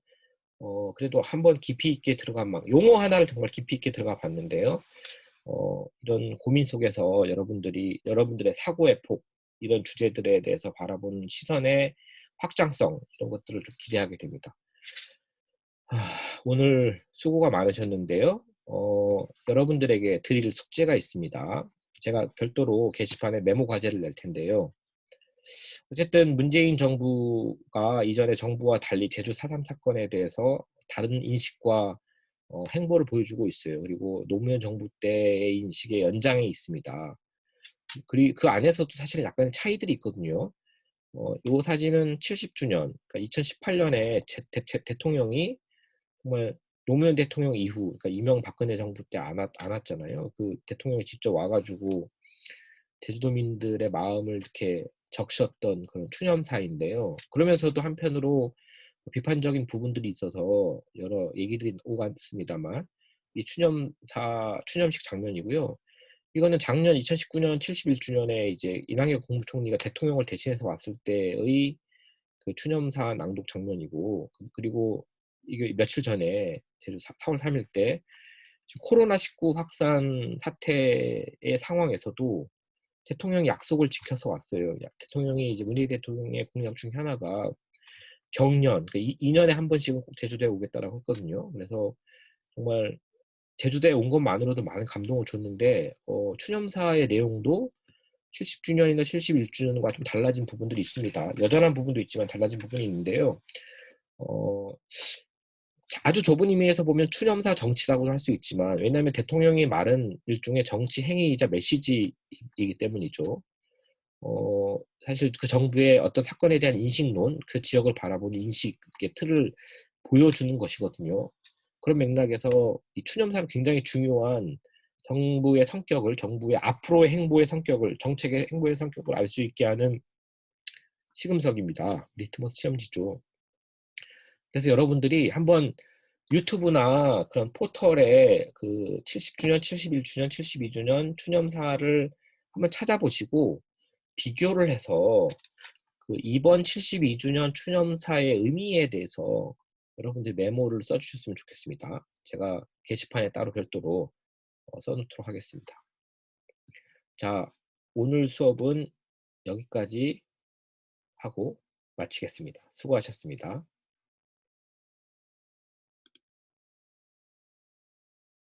그래도 한번 깊이 있게 용어 하나를 정말 깊이 있게 들어가 봤는데요. 이런 고민 속에서 여러분들의 사고의 폭, 이런 주제들에 대해서 바라보는 시선의 확장성, 이런 것들을 좀 기대하게 됩니다. 오늘 수고가 많으셨는데요. 여러분들에게 드릴 숙제가 있습니다. 제가 별도로 게시판에 메모 과제를 낼 텐데요. 어쨌든 문재인 정부가 이전의 정부와 달리 제주 4.3 사건에 대해서 다른 인식과 행보를 보여주고 있어요. 그리고 노무현 정부 때의 인식의 연장에 있습니다. 그리고 그 안에서도 사실은 약간의 차이들이 있거든요. 이 사진은 70주년, 그러니까 2018년에 대통령이 정말 노무현 대통령 이후, 그러니까 이명박근혜 정부 때 안 왔잖아요. 그 대통령이 직접 와가지고 제주도민들의 마음을 이렇게 적셨던 그런 추념사인데요. 그러면서도 한편으로 비판적인 부분들이 있어서 여러 얘기들이 오갔습니다만 이 추념식 장면이고요. 이거는 작년 2019년 71주년에 이제 이낙연 국무총리가 대통령을 대신해서 왔을 때의 그 추념사 낭독 장면이고 그리고 이게 며칠 전에 제주 4월 3일 때 지금 코로나19 확산 사태의 상황에서도 대통령이 약속을 지켜서 왔어요. 대통령이 이제 문재인 대통령의 공약 중 하나가 경년, 그러니까 2년에 한 번씩은 꼭 제주도에 오겠다라고 했거든요. 그래서 정말 제주도에 온 것만으로도 많은 감동을 줬는데 추념사의 내용도 70주년이나 71주년과 좀 달라진 부분들이 있습니다. 여전한 부분도 있지만 달라진 부분이 있는데요. 어, 아주 좁은 의미에서 보면 추념사 정치라고도 할 수 있지만 왜냐하면 대통령의 말은 일종의 정치 행위이자 메시지이기 때문이죠. 사실 그 정부의 어떤 사건에 대한 인식론, 그 지역을 바라보는 인식의 틀을 보여주는 것이거든요. 그런 맥락에서 이 추념사는 굉장히 중요한 정부의 성격을, 정부의 앞으로의 행보의 성격을, 정책의 행보의 성격을 알 수 있게 하는 시금석입니다. 리트머스 시험지죠. 그래서 여러분들이 한번 유튜브나 그런 포털에 그 70주년, 71주년, 72주년 추념사를 한번 찾아보시고 비교를 해서 그 이번 72주년 추념사의 의미에 대해서 여러분들 메모를 써주셨으면 좋겠습니다. 제가 게시판에 따로 별도로 써놓도록 하겠습니다. 자, 오늘 수업은 여기까지 하고 마치겠습니다. 수고하셨습니다.